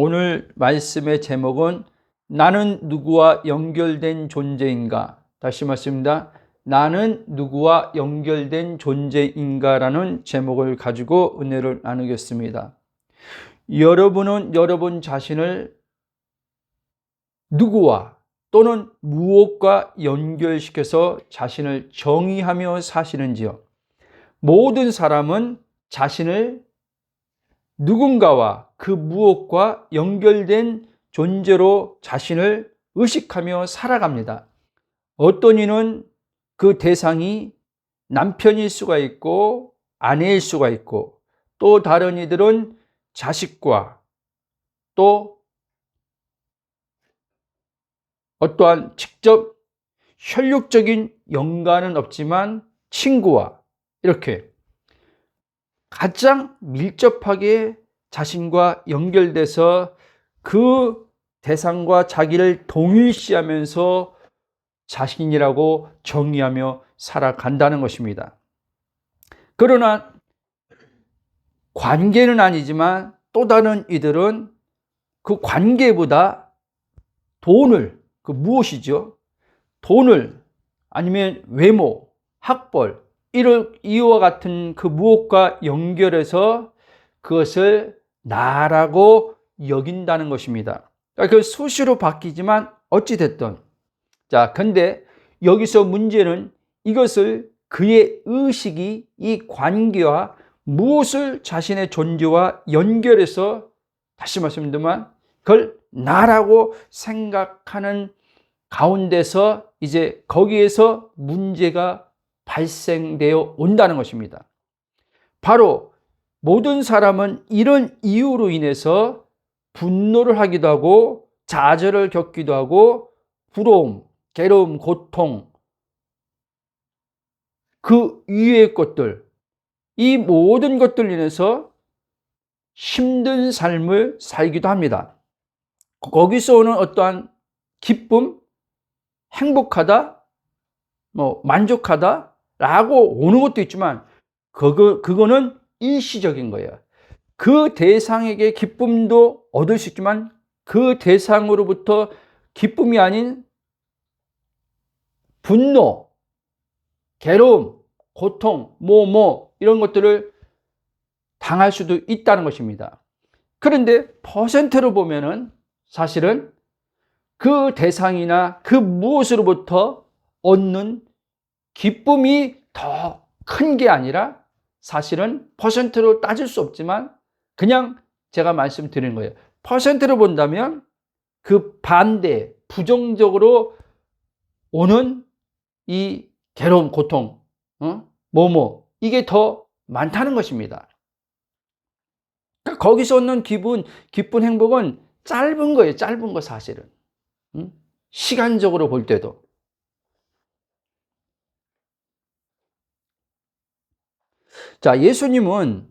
오늘 말씀의 제목은 나는 누구와 연결된 존재인가? 다시 말씀입니다. 나는 누구와 연결된 존재인가라는 제목을 가지고 은혜를 나누겠습니다. 여러분은 여러분 자신을 누구와 또는 무엇과 연결시켜서 자신을 정의하며 사시는지요? 모든 사람은 자신을 누군가와 그 무엇과 연결된 존재로 자신을 의식하며 살아갑니다. 어떤 이는 그 대상이 남편일 수가 있고 아내일 수가 있고, 또 다른 이들은 자식과, 또 어떠한 직접 혈육적인 연관은 없지만 친구와, 이렇게 가장 밀접하게 자신과 연결돼서 그 대상과 자기를 동일시하면서 자신이라고 정의하며 살아간다는 것입니다. 그러나 관계는 아니지만 또 다른 이들은 그 관계보다 돈을, 그 무엇이죠? 돈을, 아니면 외모, 학벌, 이와 같은 그 무엇과 연결해서 그것을 나라고 여긴다는 것입니다. 그 수시로 바뀌지만 어찌됐든, 자, 근데 여기서 문제는 이것을 그의 의식이 이 관계와 무엇을 자신의 존재와 연결해서, 다시 말씀드리지만 그걸 나라고 생각하는 가운데서 이제 거기에서 문제가 발생되어 온다는 것입니다. 바로 모든 사람은 이런 이유로 인해서 분노를 하기도 하고 좌절을 겪기도 하고 부러움, 괴로움, 고통, 그 이외의 것들, 이 모든 것들로 인해서 힘든 삶을 살기도 합니다. 거기서 오는 어떠한 기쁨, 행복하다, 만족하다 라고 오는 것도 있지만 그거는 일시적인 거예요. 그 대상에게 기쁨도 얻을 수 있지만 그 대상으로부터 기쁨이 아닌 분노, 괴로움, 고통, 이런 것들을 당할 수도 있다는 것입니다. 그런데 퍼센트로 보면은 사실은 그 대상이나 그 무엇으로부터 얻는 기쁨이 더 큰 게 아니라, 사실은 퍼센트로 따질 수 없지만 그냥 제가 말씀드린 거예요. 퍼센트로 본다면 그 반대, 부정적으로 오는 이 괴로움, 고통, 이게 더 많다는 것입니다. 그러니까 거기서 얻는 기쁜 행복은 짧은 거예요. 짧은 거 사실은. 시간적으로 볼 때도. 자, 예수님은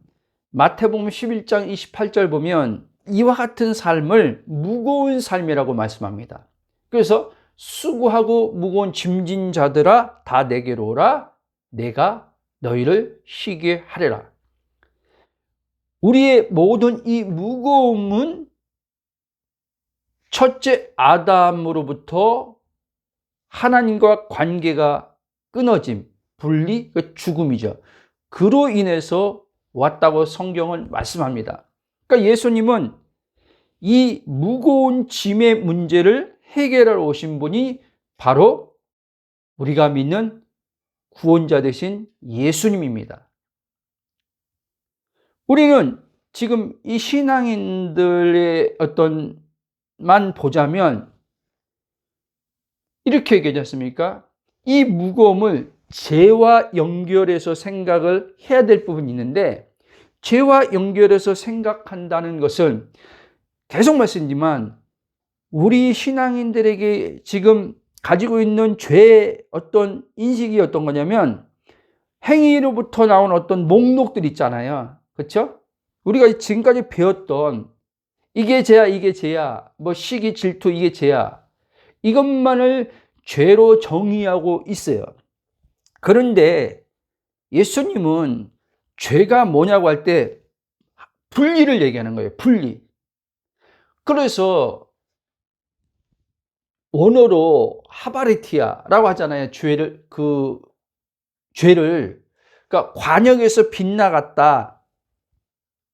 마태복음 11장 28절 보면 이와 같은 삶을 무거운 삶이라고 말씀합니다. 그래서 수고하고 무거운 짐진 자들아 다 내게로 오라, 내가 너희를 쉬게 하리라. 우리의 모든 이 무거움은 첫째 아담으로부터 하나님과 관계가 끊어짐, 분리, 죽음이죠. 그로 인해서 왔다고 성경은 말씀합니다. 그러니까 예수님은 이 무거운 짐의 문제를 해결하러 오신 분이 바로 우리가 믿는 구원자 되신 예수님입니다. 우리는 지금 이 신앙인들의 만 보자면 이렇게 얘기하지 않습니까? 이 무거움을 죄와 연결해서 생각을 해야 될 부분이 있는데, 죄와 연결해서 생각한다는 것은 계속 말씀드리지만 우리 신앙인들에게 지금 가지고 있는 죄의 어떤 인식이 어떤 거냐면, 행위로부터 나온 어떤 목록들 있잖아요. 그렇죠? 우리가 지금까지 배웠던 이게 죄야, 이게 죄야, 시기, 질투, 이게 죄야, 이것만을 죄로 정의하고 있어요. 그런데 예수님은 죄가 뭐냐고 할 때 분리를 얘기하는 거예요. 분리. 그래서 원어로 하바레티아라고 하잖아요. 죄를 그러니까 관역에서 빗나갔다.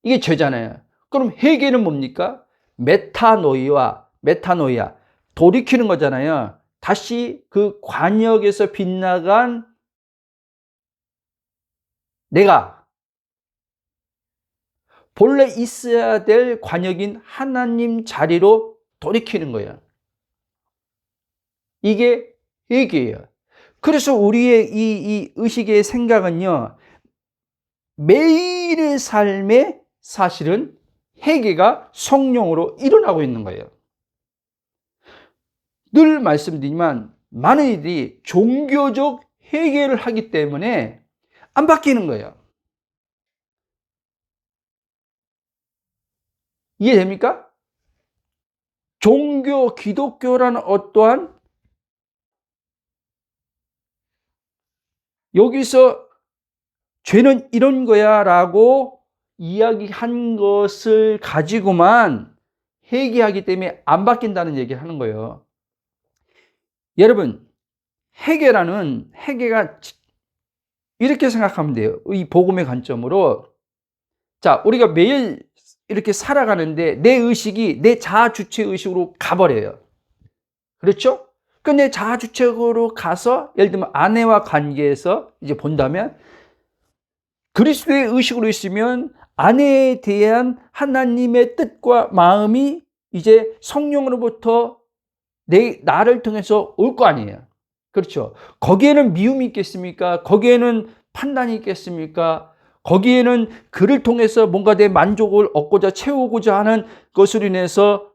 이게 죄잖아요. 그럼 회개는 뭡니까? 메타노이아, 돌이키는 거잖아요. 다시 그 관역에서 빗나간 내가 본래 있어야 될 관역인 하나님 자리로 돌이키는 거예요. 이게 회개예요. 그래서 우리의 이 의식의 생각은요, 매일의 삶에 사실은 회개가 성령으로 일어나고 있는 거예요. 늘 말씀드리지만 많은 이들이 종교적 회개를 하기 때문에 안 바뀌는 거예요. 이해됩니까? 종교, 기독교라는 어떠한 여기서 죄는 이런 거야 라고 이야기한 것을 가지고만 회개하기 때문에 안 바뀐다는 얘기를 하는 거예요. 여러분, 회개가 이렇게 생각하면 돼요. 이 복음의 관점으로. 자, 우리가 매일 이렇게 살아가는데 내 의식이 내 자아주체 의식으로 가버려요. 그렇죠? 그 내 자아주체적으로 가서 예를 들면 아내와 관계에서 이제 본다면 그리스도의 의식으로 있으면 아내에 대한 하나님의 뜻과 마음이 이제 성령으로부터 나를 통해서 올 거 아니에요. 그렇죠? 거기에는 미움이 있겠습니까? 거기에는 판단이 있겠습니까? 거기에는 그를 통해서 뭔가 내 만족을 얻고자 채우고자 하는 것으로 인해서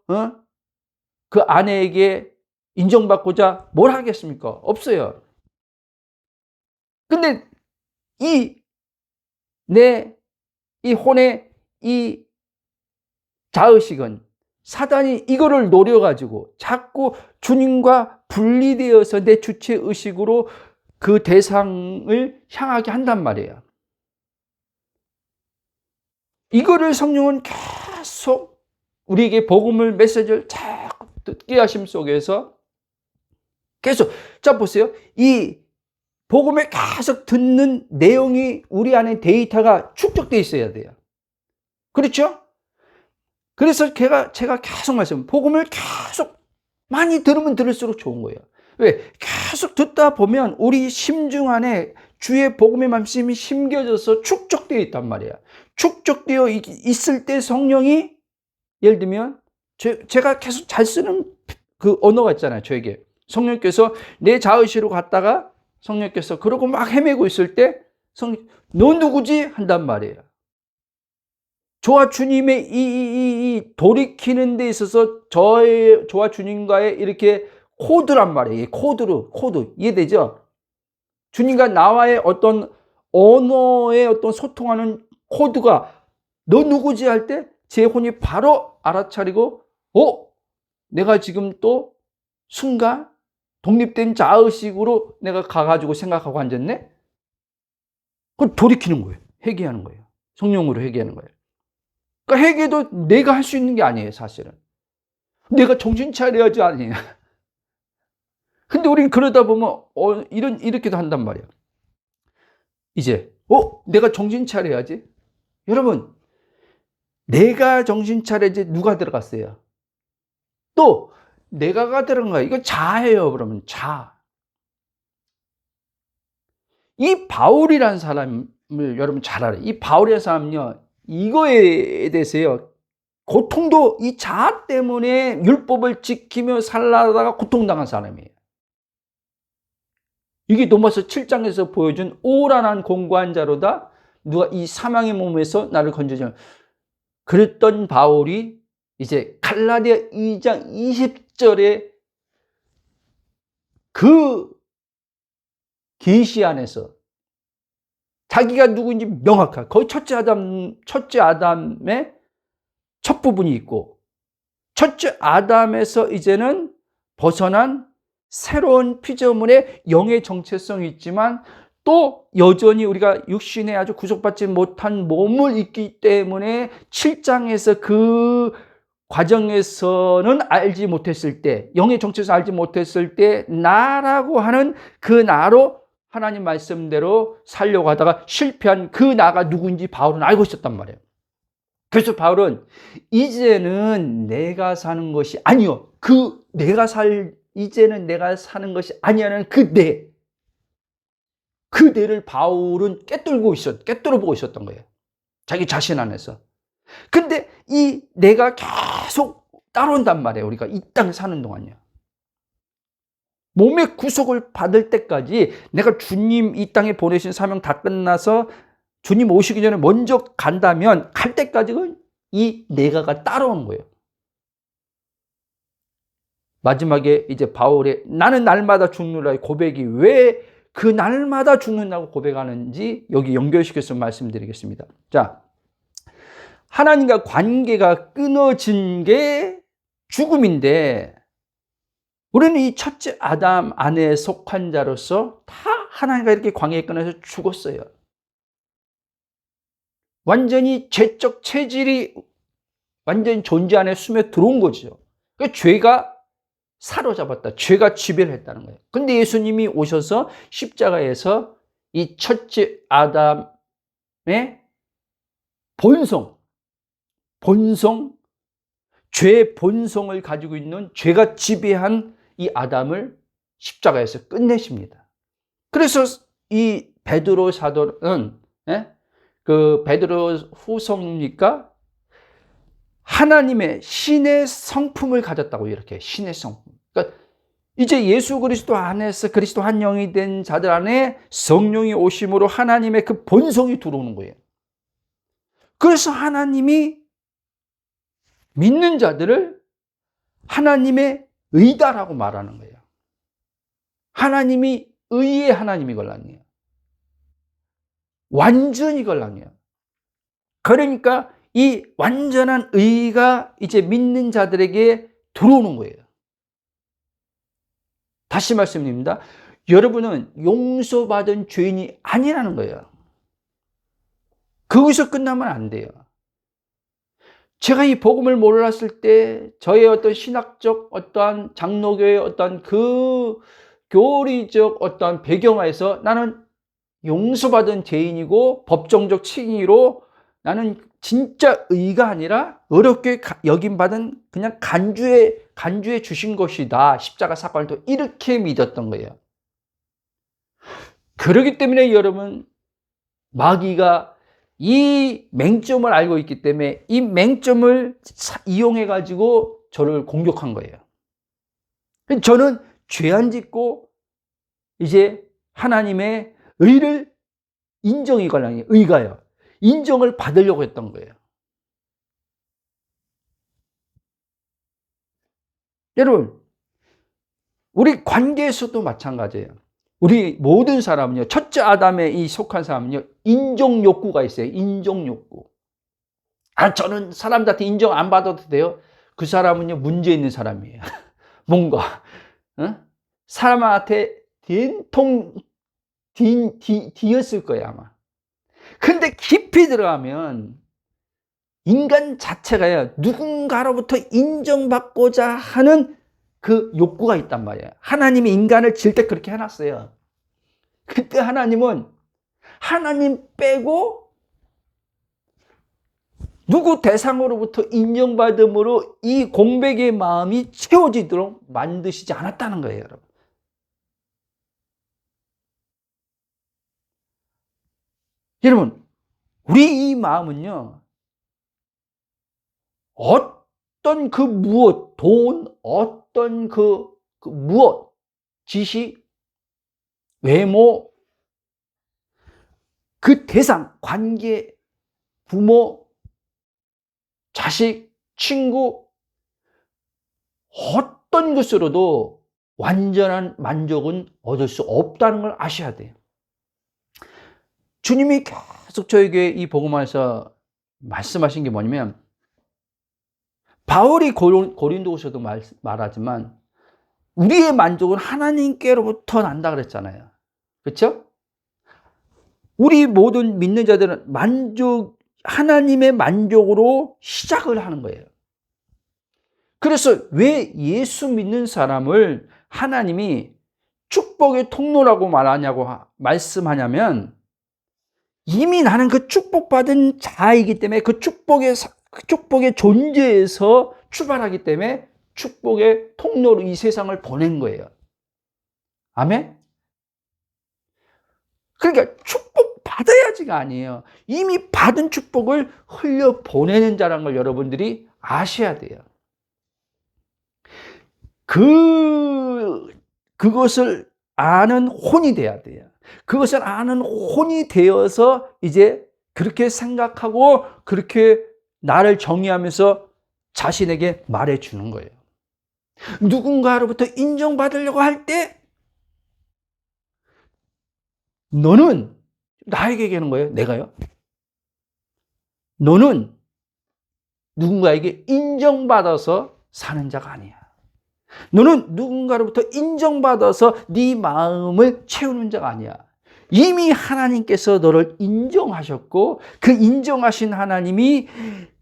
그 아내에게 인정받고자 뭘 하겠습니까? 없어요. 근데 이 혼의 이 자의식은 사단이 이거를 노려가지고 자꾸 주님과 분리되어서 내 주체의식으로 그 대상을 향하게 한단 말이에요. 이거를 성령은 계속 우리에게 복음을 메시지를 자꾸 듣게 하심 속에서 계속 자 보세요. 이 복음을 계속 듣는 내용이 우리 안에 데이터가 축적되어 있어야 돼요. 그렇죠? 그래서 제가 계속 복음을 계속 많이 들으면 들을수록 좋은 거예요. 왜? 계속 듣다 보면 우리 심중 안에 주의 복음의 말씀이 심겨져서 축적되어 있단 말이에요. 축적되어 있을 때 성령이 예를 들면 제가 계속 잘 쓰는 그 언어가 있잖아요. 저에게 성령께서 내 자의식으로 갔다가 성령께서 그러고 막 헤매고 있을 때 너 누구지? 한단 말이에요. 저와 주님의 이 돌이키는 데 있어서 저와 주님과의 이렇게 코드란 말이에요. 코드. 이해되죠? 주님과 나와의 어떤 언어의 어떤 소통하는 코드가 너 누구지? 할 때 제 혼이 바로 알아차리고 내가 지금 또 순간 독립된 자의식으로 내가 가가지고 생각하고 앉았네? 그걸 돌이키는 거예요. 회개하는 거예요. 성령으로 회개하는 거예요. 그러니까 회개도 내가 할 수 있는 게 아니에요, 사실은. 내가 정신 차려야지 아니에요. 근데 우리는 그러다 보면 이렇게도 한단 말이에요. 이제 내가 정신 차려야지. 여러분, 내가 정신 차려야지 누가 들어갔어요? 또 내가가 들어간 거예요. 이거 자예요. 그러면 자. 이 바울이라는 사람을 여러분 잘 알아요. 이 바울이라는 사람은요, 이거에 대해서요, 고통도 이 자아 때문에 율법을 지키며 살다가 고통당한 사람이에요. 이게 로마서 7장에서 보여준 오란한 공고한 자로다 누가 이 사망의 몸에서 나를 건져주는 그랬던 바울이 이제 갈라디아 2장 20절에 그 계시 안에서 자기가 누구인지 명확한 거의 첫째 아담의 첫 부분이 있고 첫째 아담에서 이제는 벗어난 새로운 피조물의 영의 정체성이 있지만 또 여전히 우리가 육신에 아주 구속받지 못한 몸을 입기 때문에 7장에서 그 과정에서는 알지 못했을 때, 영의 정체에서 알지 못했을 때 나라고 하는 그 나로 하나님 말씀대로 살려고 하다가 실패한 그 나가 누구인지 바울은 알고 있었단 말이에요. 그래서 바울은 이제는 내가 사는 것이 아니요, 이제는 내가 사는 것이 아니라는 그 내를 바울은 꿰뚫어 보고 있었던 거예요. 자기 자신 안에서. 근데 이 내가 계속 따라온단 말이에요. 우리가 이 땅에 사는 동안요. 몸의 구속을 받을 때까지 내가 주님 이 땅에 보내신 사명 다 끝나서 주님 오시기 전에 먼저 간다면 갈 때까지는 이 내가가 따라오는 거예요. 마지막에 이제 바울의 나는 날마다 죽느라의 고백이 왜 그 날마다 죽는다고 고백하는지 여기 연결시켜서 말씀드리겠습니다. 자, 하나님과 관계가 끊어진 게 죽음인데 우리는 이 첫째 아담 안에 속한 자로서 다 하나님과 이렇게 관계에 끊어서 죽었어요. 완전히 죄적 체질이 완전히 존재 안에 숨에 들어온 거죠. 그러니까 죄가 사로잡았다. 죄가 지배를 했다는 거예요. 근데 예수님이 오셔서 십자가에서 이 첫째 아담의 죄의 본성을 가지고 있는 죄가 지배한 이 아담을 십자가에서 끝내십니다. 그래서 이 베드로 사도는 그 베드로 후서입니까? 하나님의 신의 성품을 가졌다고, 이렇게 신의 성품. 그러니까 이제 예수 그리스도 안에서 그리스도 한 영이 된 자들 안에 성령이 오심으로 하나님의 그 본성이 들어오는 거예요. 그래서 하나님이 믿는 자들을 하나님의 의다라고 말하는 거예요. 하나님이 의의 하나님이걸랑이에요. 완전히 걸랑이에요. 그러니까 이 완전한 의가 이제 믿는 자들에게 들어오는 거예요. 다시 말씀드립니다. 여러분은 용서받은 죄인이 아니라는 거예요. 거기서 끝나면 안 돼요. 제가 이 복음을 몰랐을 때 저의 어떤 신학적 어떠한 장로교의 어떤 그 교리적 어떤 배경하에서 나는 용서받은 죄인이고 법정적 칭의로 나는 진짜 의가 아니라 어렵게 여김받은 그냥 간주해 주신 것이다. 십자가 사건을 또 이렇게 믿었던 거예요. 그렇기 때문에 여러분, 마귀가 이 맹점을 알고 있기 때문에 이 맹점을 이용해 가지고 저를 공격한 거예요. 저는 죄 안 짓고 이제 하나님의 의를 의가요. 인정을 받으려고 했던 거예요. 여러분, 우리 관계에서도 마찬가지예요. 우리 모든 사람은요, 첫째 아담에 이 속한 사람은요, 인정 욕구가 있어요. 인정 욕구. 저는 사람들한테 인정 안 받아도 돼요. 그 사람은요, 문제 있는 사람이에요. 뭔가 사람한테 뒤였을 거예요, 아마. 근데 깊이 들어가면 인간 자체가요, 누군가로부터 인정받고자 하는 그 욕구가 있단 말이에요. 하나님이 인간을 지을 때 그렇게 해놨어요. 그때 하나님은 하나님 빼고 누구 대상으로부터 인정받음으로 이 공백의 마음이 채워지도록 만드시지 않았다는 거예요, 여러분. 여러분, 우리 이 마음은요, 어떤 그 무엇, 돈, 어떤 그 무엇, 지식, 외모, 그 대상, 관계, 부모, 자식, 친구, 어떤 것으로도 완전한 만족은 얻을 수 없다는 걸 아셔야 돼요. 주님이 계속 저에게 이 복음에서 말씀하신 게 뭐냐면, 바울이 고린도후서도 말하지만 우리의 만족은 하나님께로부터 난다 그랬잖아요. 그렇죠? 우리 모든 믿는 자들은 하나님의 만족으로 시작을 하는 거예요. 그래서 왜 예수 믿는 사람을 하나님이 축복의 통로라고 말씀하냐면, 이미 나는 그 축복받은 자이기 때문에 그 축복의 존재에서 출발하기 때문에 축복의 통로로 이 세상을 보낸 거예요. 아멘? 그러니까 축복 받아야지가 아니에요. 이미 받은 축복을 흘려 보내는 자라는 걸 여러분들이 아셔야 돼요. 그것을 아는 혼이 돼야 돼요. 그것을 아는 혼이 되어서 이제 그렇게 생각하고 그렇게 나를 정의하면서 자신에게 말해주는 거예요. 누군가로부터 인정받으려고 할 때 너는 나에게 얘기하는 거예요. 내가요. 너는 누군가에게 인정받아서 사는 자가 아니야. 너는 누군가로부터 인정받아서 네 마음을 채우는 자가 아니야. 이미 하나님께서 너를 인정하셨고 그 인정하신 하나님이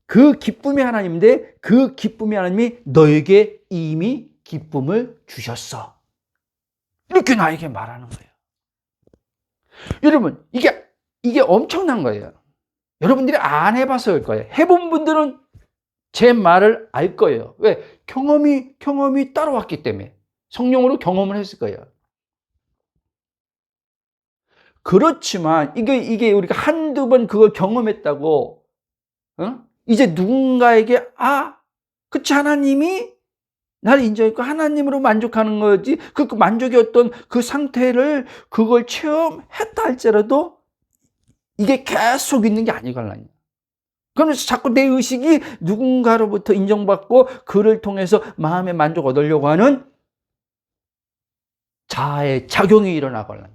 그 기쁨의 하나님인데 그 기쁨의 하나님이 너에게 이미 기쁨을 주셨어. 이렇게 나에게 말하는 거예요. 여러분, 이게 엄청난 거예요. 여러분들이 안 해봐서 할 거예요. 해본 분들은 제 말을 알 거예요. 왜? 경험이 따라왔기 때문에. 성령으로 경험을 했을 거예요. 그렇지만, 이게 우리가 한두 번 그걸 경험했다고, 이제 누군가에게, 그치, 하나님이 나를 인정했고, 하나님으로 만족하는 거지, 그 만족의 어떤 그 상태를, 그걸 체험했다 할지라도, 이게 계속 있는 게 아니걸라요. 그러면서 자꾸 내 의식이 누군가로부터 인정받고 그를 통해서 마음의 만족을 얻으려고 하는 자아의 작용이 일어나거든요.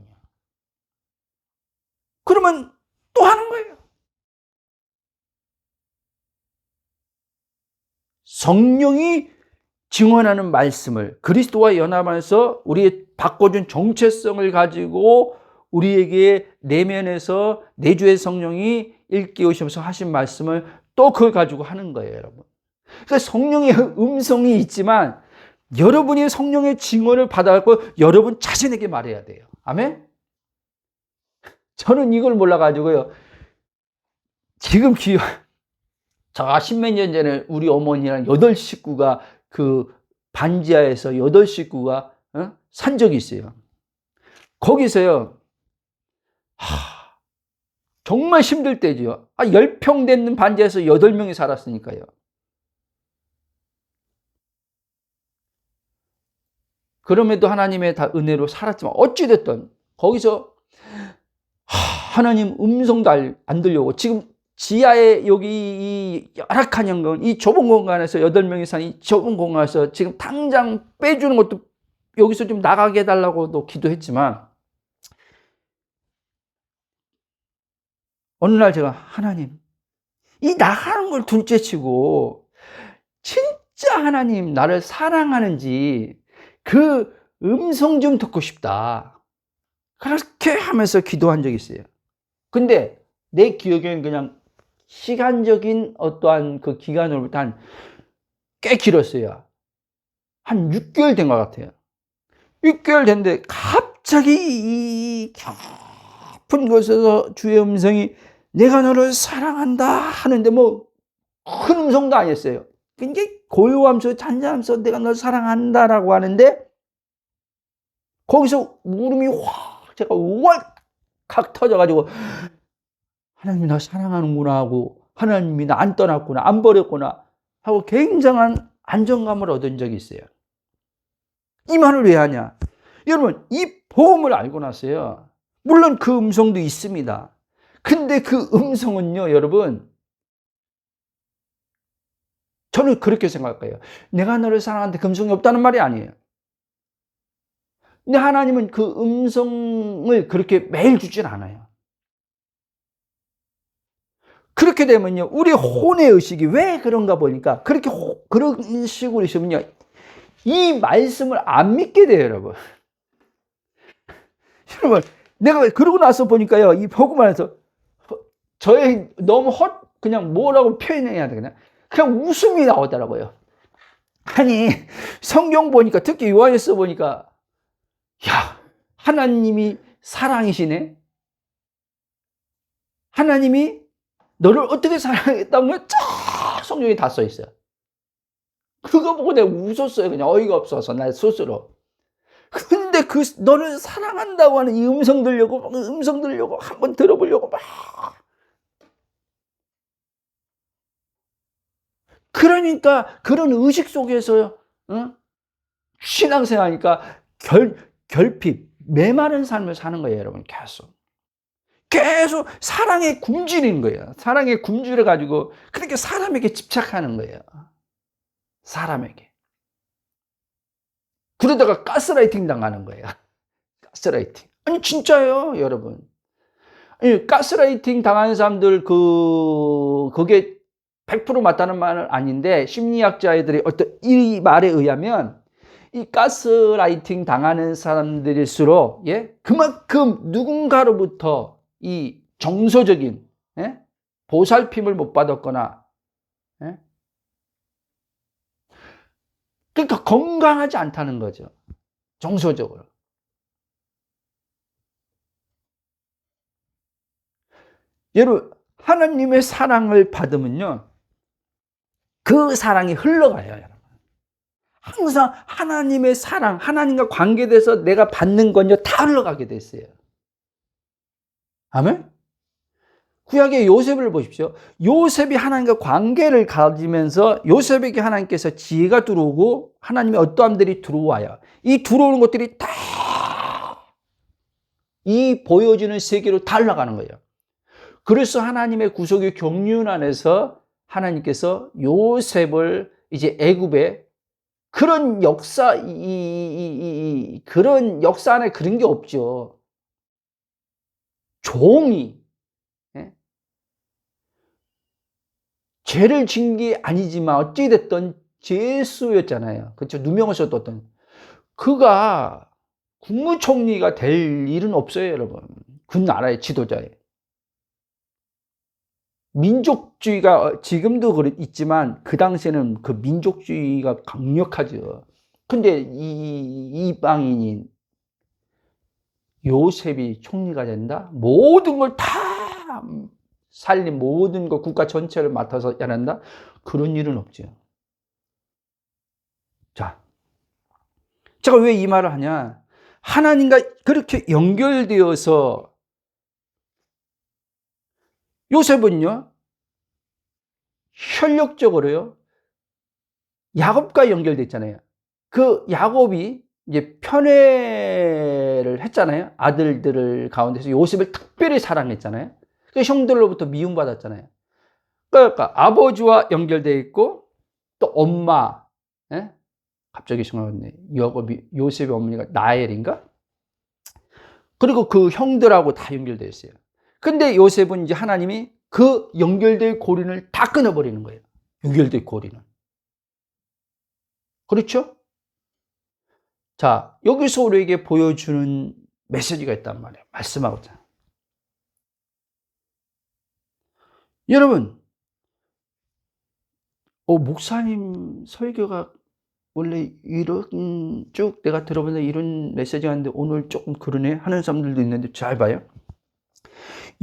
그러면 또 하는 거예요. 성령이 증언하는 말씀을 그리스도와 연합하면서 우리의 바꿔준 정체성을 가지고 우리에게 내면에서 내주의 성령이 일깨우시면서 하신 말씀을 또 그걸 가지고 하는 거예요, 여러분. 그러니까 성령의 음성이 있지만 여러분이 성령의 증언을 받아갖고 여러분 자신에게 말해야 돼요. 아멘? 저는 이걸 몰라가지고요. 지금 제가 10몇 년 전에 우리 어머니랑 8식구가 그 반지하에서 8식구가 산 적이 있어요. 거기서요. 정말 힘들 때죠. 10평 되는 반지하에서 8명이 살았으니까요. 그럼에도 하나님의 다 은혜로 살았지만 어찌됐든 거기서 하나님 음성도 안 들려오고 지금 지하에 여기 이 열악한 현관, 이 좁은 공간에서 8명이 산 이 좁은 공간에서 지금 당장 빼주는 것도 여기서 좀 나가게 해달라고도 기도했지만 어느 날 제가 하나님 이 나가는 걸 둘째치고 진짜 하나님 나를 사랑하는지 그 음성 좀 듣고 싶다. 그렇게 하면서 기도한 적이 있어요. 근데 내 기억에는 그냥 시간적인 어떠한 그 기간으로부터 한 꽤 길었어요. 한 6개월 된 것 같아요. 6개월 됐는데 갑자기 이 깊은 곳에서 주의 음성이 내가 너를 사랑한다 하는데 뭐 큰 음성도 아니었어요. 굉장히 고요하면서 잔잔하면서 내가 너를 사랑한다라고 하는데 거기서 울음이 제가 월칵 터져가지고 하나님이 나 사랑하는구나 하고 하나님이 나 안 떠났구나 안 버렸구나 하고 굉장한 안정감을 얻은 적이 있어요. 이 말을 왜 하냐? 여러분 이 복음을 알고 나서요. 물론 그 음성도 있습니다. 근데 그 음성은요 여러분 저는 그렇게 생각해요. 내가 너를 사랑하는데 그 음성이 없다는 말이 아니에요. 근데 하나님은 그 음성을 그렇게 매일 주진 않아요. 그렇게 되면요, 우리 혼의 의식이 왜 그런가 보니까, 그런 식으로 있으면요, 이 말씀을 안 믿게 돼요, 여러분. 여러분, 내가 그러고 나서 보니까요, 이 복음 안에서, 그냥 뭐라고 표현해야 되나? 그냥 웃음이 나오더라고요. 아니, 성경 보니까, 특히 요한일서 보니까, 야, 하나님이 사랑이시네? 하나님이 너를 어떻게 사랑했다면 쫙 성경에 다 써 있어요. 그거 보고 내가 웃었어요. 그냥 어이가 없어서, 나 스스로. 근데 너를 사랑한다고 하는 이 음성 들려고, 한번 들어보려고 막. 그러니까 그런 의식 속에서, 신앙생활하니까 결핍, 메마른 삶을 사는 거예요, 여러분. 계속 사랑에 굶주리는 거예요. 사랑에 굶주려 가지고 그렇게 사람에게 집착하는 거예요. 사람에게. 그러다가 가스라이팅 당하는 거예요. 가스라이팅. 아니 진짜예요, 여러분. 아니, 가스라이팅 당하는 사람들 그게 100% 맞다는 말은 아닌데, 심리학자들의 어떤 이 말에 의하면 이 가스라이팅 당하는 사람들일수록, 예, 그만큼 누군가로부터 이 정서적인, 예? 보살핌을 못 받았거나, 예? 그러니까 건강하지 않다는 거죠. 정서적으로. 여러분, 하나님의 사랑을 받으면요, 그 사랑이 흘러가요, 여러분. 항상 하나님의 사랑, 하나님과 관계돼서 내가 받는 건요, 다 흘러가게 돼 있어요. 아멘? 구약의 요셉을 보십시오. 요셉이 하나님과 관계를 가지면서 요셉에게 하나님께서 지혜가 들어오고 하나님의 어떠함들이 들어와요. 이 들어오는 것들이 다 이 보여지는 세계로 달라가는 거예요. 그래서 하나님의 구속의 경륜 안에서 하나님께서 요셉을 이제 애굽에, 그런 역사, 그런 역사 안에 그런 게 없죠. 종이, 예? 죄를 진 게 아니지만 어찌됐든 죄수였잖아요. 그렇죠. 누명을 썼던. 그가 국무총리가 될 일은 없어요, 여러분. 그 나라의 지도자에. 민족주의가 지금도 있지만 그 당시에는 그 민족주의가 강력하죠. 근데 이 이방인인 요셉이 총리가 된다? 모든 걸 다 살린, 모든 거 국가 전체를 맡아서 해야 한다? 그런 일은 없죠. 자, 제가 왜 이 말을 하냐? 하나님과 그렇게 연결되어서, 요셉은요, 혈육적으로요, 야곱과 연결됐잖아요. 그 야곱이 이제 편애를 했잖아요. 아들들을 가운데서 요셉을 특별히 사랑했잖아요. 그 형들로부터 미움받았잖아요. 그러니까 아버지와 연결되어 있고, 또 엄마, 예? 갑자기 생각났네. 요셉의 어머니가 나엘인가? 그리고 그 형들하고 다 연결되어 있어요. 근데 요셉은 이제 하나님이 그 연결될 고리를 다 끊어버리는 거예요. 연결될 고리는. 그렇죠? 자, 여기서 우리에게 보여주는 메시지가 있단 말이에요. 말씀하고자. 여러분, 목사님 설교가 원래 이런, 쭉 내가 들어보는데 이런 메시지가 있는데 오늘 조금 그러네 하는 사람들도 있는데, 잘 봐요.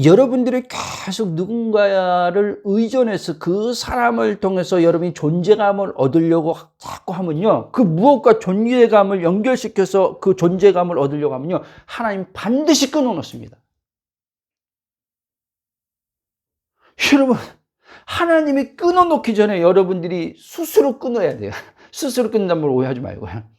여러분들이 계속 누군가를 의존해서 그 사람을 통해서 여러분이 존재감을 얻으려고 자꾸 하면요, 그 무엇과 존재감을 연결시켜서 그 존재감을 얻으려고 하면요, 하나님 반드시 끊어놓습니다. 여러분, 하나님이 끊어놓기 전에 여러분들이 스스로 끊어야 돼요. 스스로 끊는다는 걸 오해하지 말고요.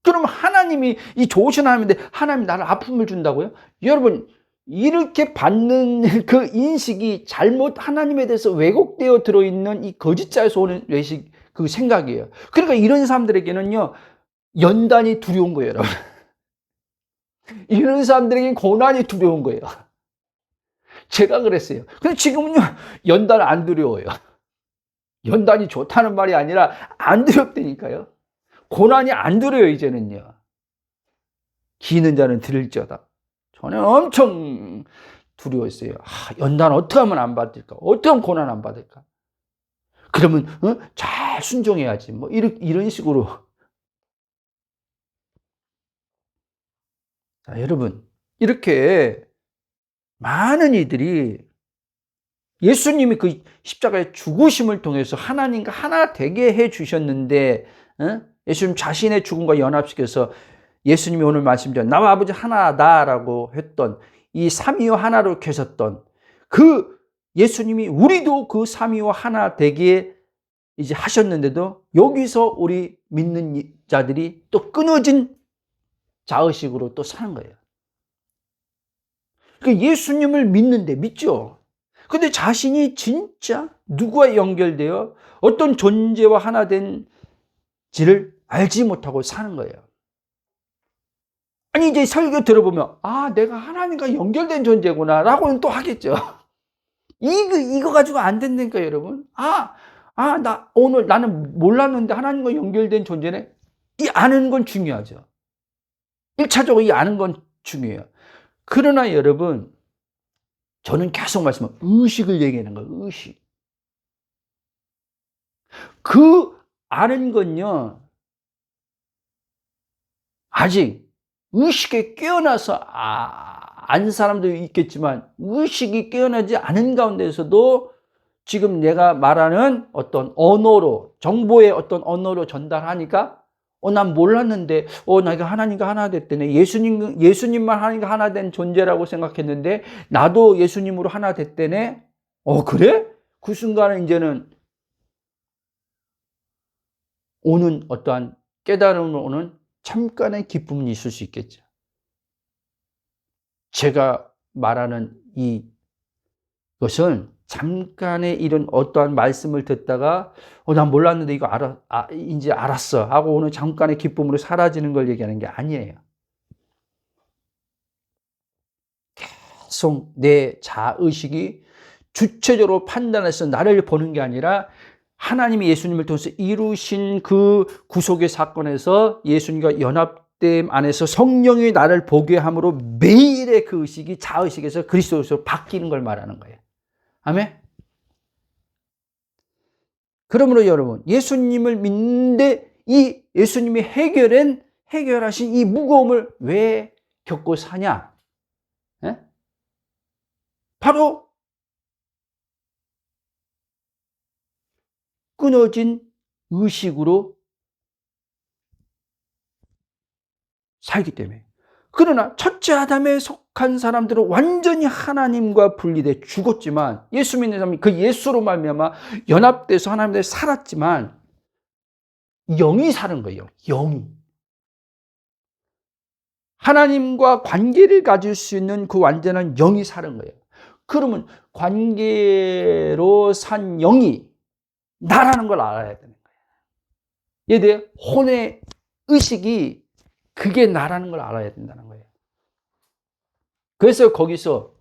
그럼 하나님이, 이 좋으신 하나님인데 하나님이 나를 아픔을 준다고요? 여러분, 이렇게 받는 그 인식이 잘못 하나님에 대해서 왜곡되어 들어있는 이 거짓자에서 오는 외식, 그 생각이에요. 그러니까 이런 사람들에게는요, 연단이 두려운 거예요, 여러분. 이런 사람들에게는 고난이 두려운 거예요. 제가 그랬어요. 근데 지금은요, 연단 안 두려워요. 연단이 좋다는 말이 아니라 안 두렵다니까요. 고난이 안 두려워요, 이제는요. 기는 자는 들을지어다. 저는 엄청 두려웠어요. 연단 어떻게 하면 안 받을까? 어떻게 하면 고난 안 받을까? 그러면 잘 순종해야지. 뭐 이런 식으로. 자, 여러분, 이렇게 많은 이들이 예수님이 그 십자가의 죽으심을 통해서 하나님과 하나 되게 해 주셨는데, 예수님 자신의 죽음과 연합시켜서 예수님이 오늘 말씀드린 나와 아버지 하나다라고 했던 이 삼위와 하나로 계셨던 그 예수님이 우리도 그 삼위와 하나 되게 이제 하셨는데도 여기서 우리 믿는 자들이 또 끊어진 자의식으로 또 사는 거예요. 그러니까 예수님을 믿는데 믿죠. 근데 자신이 진짜 누구와 연결되어 어떤 존재와 하나 된지를 알지 못하고 사는 거예요. 아니 이제 설교 들어보면 내가 하나님과 연결된 존재구나 라고는 또 하겠죠. 이거 가지고 안 된다니까 여러분. 오늘 나는 몰랐는데 하나님과 연결된 존재네. 이 아는 건 중요하죠. 1차적으로 이 아는 건 중요해요. 그러나 여러분, 저는 계속 말씀하면 의식을 얘기하는 거예요. 의식. 그 아는 건요, 아직 의식에 깨어나서 안 사람도 있겠지만 의식이 깨어나지 않은 가운데서도 지금 내가 말하는 어떤 언어로, 정보의 어떤 언어로 전달하니까 난 몰랐는데 내가 하나님과 하나 됐다네. 예수님만 하나님과 하나 된 존재라고 생각했는데 나도 예수님으로 하나 됐다네. 그래? 그 순간에 이제는 오는 어떠한 깨달음을 오는 잠깐의 기쁨이 있을 수 있겠죠. 제가 말하는 이것은 잠깐의 이런 어떠한 말씀을 듣다가 난 몰랐는데 이거 이제 알았어 하고 오늘 잠깐의 기쁨으로 사라지는 걸 얘기하는 게 아니에요. 계속 내 자의식이 주체적으로 판단해서 나를 보는 게 아니라 하나님이 예수님을 통해서 이루신 그 구속의 사건에서 예수님과 연합됨 안에서 성령이 나를 보게 함으로 매일의 그 의식이 자의식에서 그리스도로 바뀌는 걸 말하는 거예요. 아멘? 그러므로 여러분, 예수님을 믿는데 이 예수님이 해결하신 이 무거움을 왜 겪고 사냐? 바로 끊어진 의식으로 살기 때문에. 그러나 첫째 아담에 속한 사람들은 완전히 하나님과 분리돼 죽었지만 예수 믿는 사람이 그 예수로 말미암아 연합돼서 하나님과 살았지만 영이 사는 거예요. 영이. 하나님과 관계를 가질 수 있는 그 완전한 영이 사는 거예요. 그러면 관계로 산 영이 나라는 걸 알아야 되는 거예요. 얘들 혼의 의식이 그게 나라는 걸 알아야 된다는 거예요. 그래서 거기서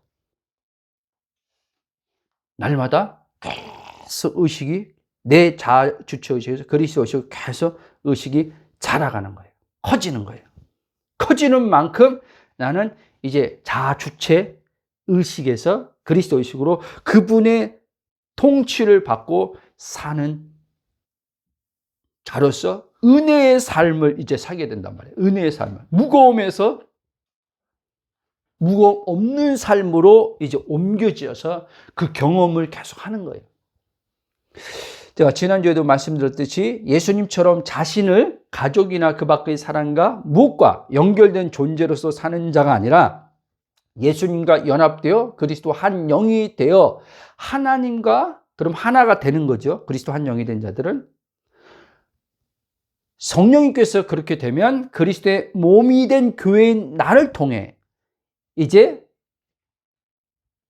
날마다 계속 의식이 내 자주체 의식에서 그리스도 의식으로 계속 의식이 자라가는 거예요. 커지는 거예요. 커지는 만큼 나는 이제 자주체 의식에서 그리스도 의식으로 그분의 통치를 받고 사는 자로서 은혜의 삶을 이제 살게 된단 말이에요. 은혜의 삶을. 무거움에서 무거움 없는 삶으로 이제 옮겨져서 그 경험을 계속 하는 거예요. 제가 지난주에도 말씀드렸듯이 예수님처럼 자신을 가족이나 그 밖의 사람과 무엇과 연결된 존재로서 사는 자가 아니라 예수님과 연합되어 그리스도 한 영이 되어 하나님과 그럼 하나가 되는 거죠. 그리스도 한 영이 된 자들은 성령님께서 그렇게 되면 그리스도의 몸이 된 교회인 나를 통해 이제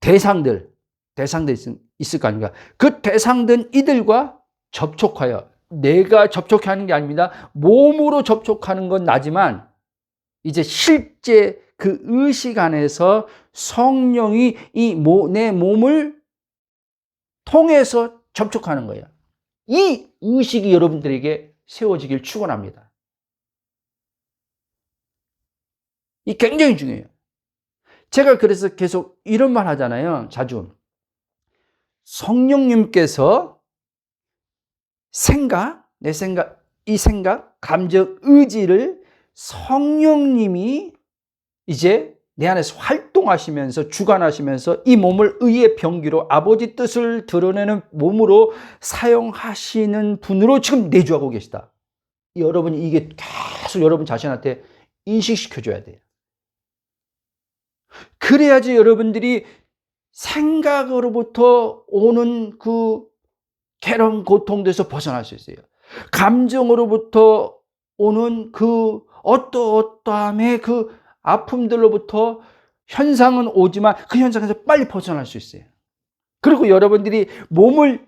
대상들 있을 거 아닙니까? 그 대상된 이들과 접촉하여 내가 접촉하는 게 아닙니다. 몸으로 접촉하는 건 나지만 이제 실제 그 의식 안에서 성령이 내 몸을 통해서 접촉하는 거예요. 이 의식이 여러분들에게 세워지길 축원합니다. 이 굉장히 중요해요. 제가 그래서 계속 이런 말 하잖아요. 자주. 성령님께서 내 생각, 이 생각, 감정, 의지를 성령님이 이제 내 안에서 활동하시면서 주관하시면서 이 몸을 의의 병기로 아버지 뜻을 드러내는 몸으로 사용하시는 분으로 지금 내주하고 계시다. 여러분이 이게 계속 여러분 자신한테 인식시켜줘야 돼요. 그래야지 여러분들이 생각으로부터 오는 그 괴로운 고통에서 벗어날 수 있어요. 감정으로부터 오는 그 어떠함의 그 아픔들로부터 현상은 오지만 그 현상에서 빨리 벗어날 수 있어요. 그리고 여러분들이 몸을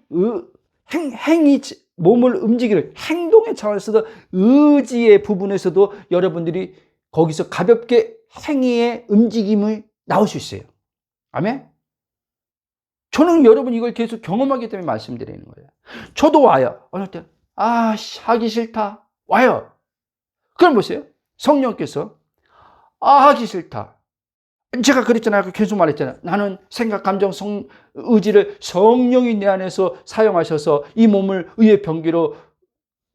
몸을 움직이는 행동의 차원에서도 의지의 부분에서도 여러분들이 거기서 가볍게 행위의 움직임이 나올 수 있어요. 아멘? 저는 여러분 이걸 계속 경험하기 때문에 말씀드리는 거예요. 저도 와요. 어느 때 하기 싫다. 와요. 그럼 보세요. 성령께서 하기 싫다. 제가 그랬잖아요. 계속 말했잖아요. 나는 생각, 감정, 의지를 성령이 내 안에서 사용하셔서 이 몸을 의의 병기로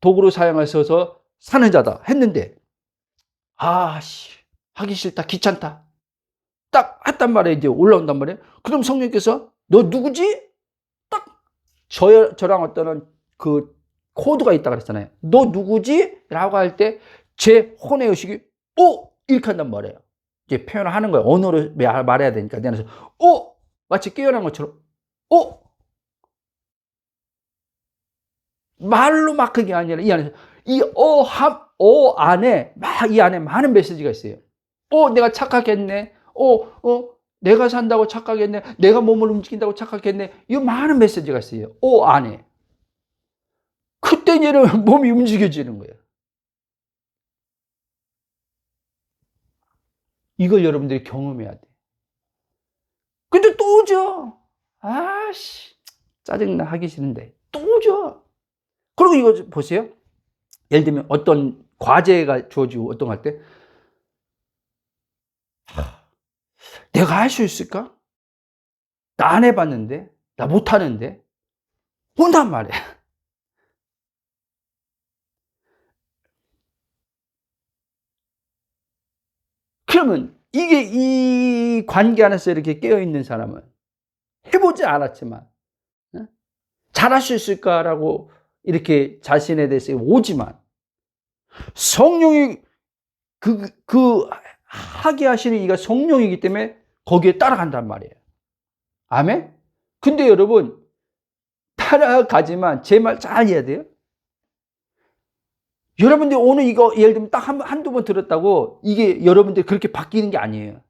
도구로 사용하셔서 사는 자다 했는데 하기 싫다. 귀찮다. 딱 했단 말이에요. 이제 올라온단 말이에요. 그럼 성령께서 너 누구지? 딱 저랑 어떤 그 코드가 있다 그랬잖아요. 너 누구지? 라고 할 때 제 혼의 의식이 이렇게 한단 말이에요. 이제 표현을 하는 거예요. 언어로 말해야 되니까 내 안에서 마치 깨어난 것처럼 말로 막 그게 아니라 이 안에서 이 안에 막 이 안에 많은 메시지가 있어요. 내가 착각했네. 내가 산다고 착각했네. 내가 몸을 움직인다고 착각했네. 이 많은 메시지가 있어요. 안에. 그때 이제 몸이 움직여지는 거예요. 이걸 여러분들이 경험해야 돼. 근데 또 오죠. 짜증나, 하기 싫은데. 또 오죠. 그리고 이거 보세요. 예를 들면 어떤 과제가 주어지고 어떤 거 할 때, 내가 할 수 있을까? 나 안 해봤는데, 나 못하는데, 온단 말이야. 그러면 이게 이 관계 안에서 이렇게 깨어있는 사람은 해보지 않았지만 잘할 수 있을까라고 이렇게 자신에 대해서 오지만 성령이 하게 하시는 이가 성령이기 때문에 거기에 따라간단 말이에요. 아멘? 근데 여러분 따라가지만 제 말 잘 이해해야 돼요. 여러분들 오늘 이거 예를 들면 딱 한두 번 들었다고 이게 여러분들 그렇게 바뀌는 게 아니에요.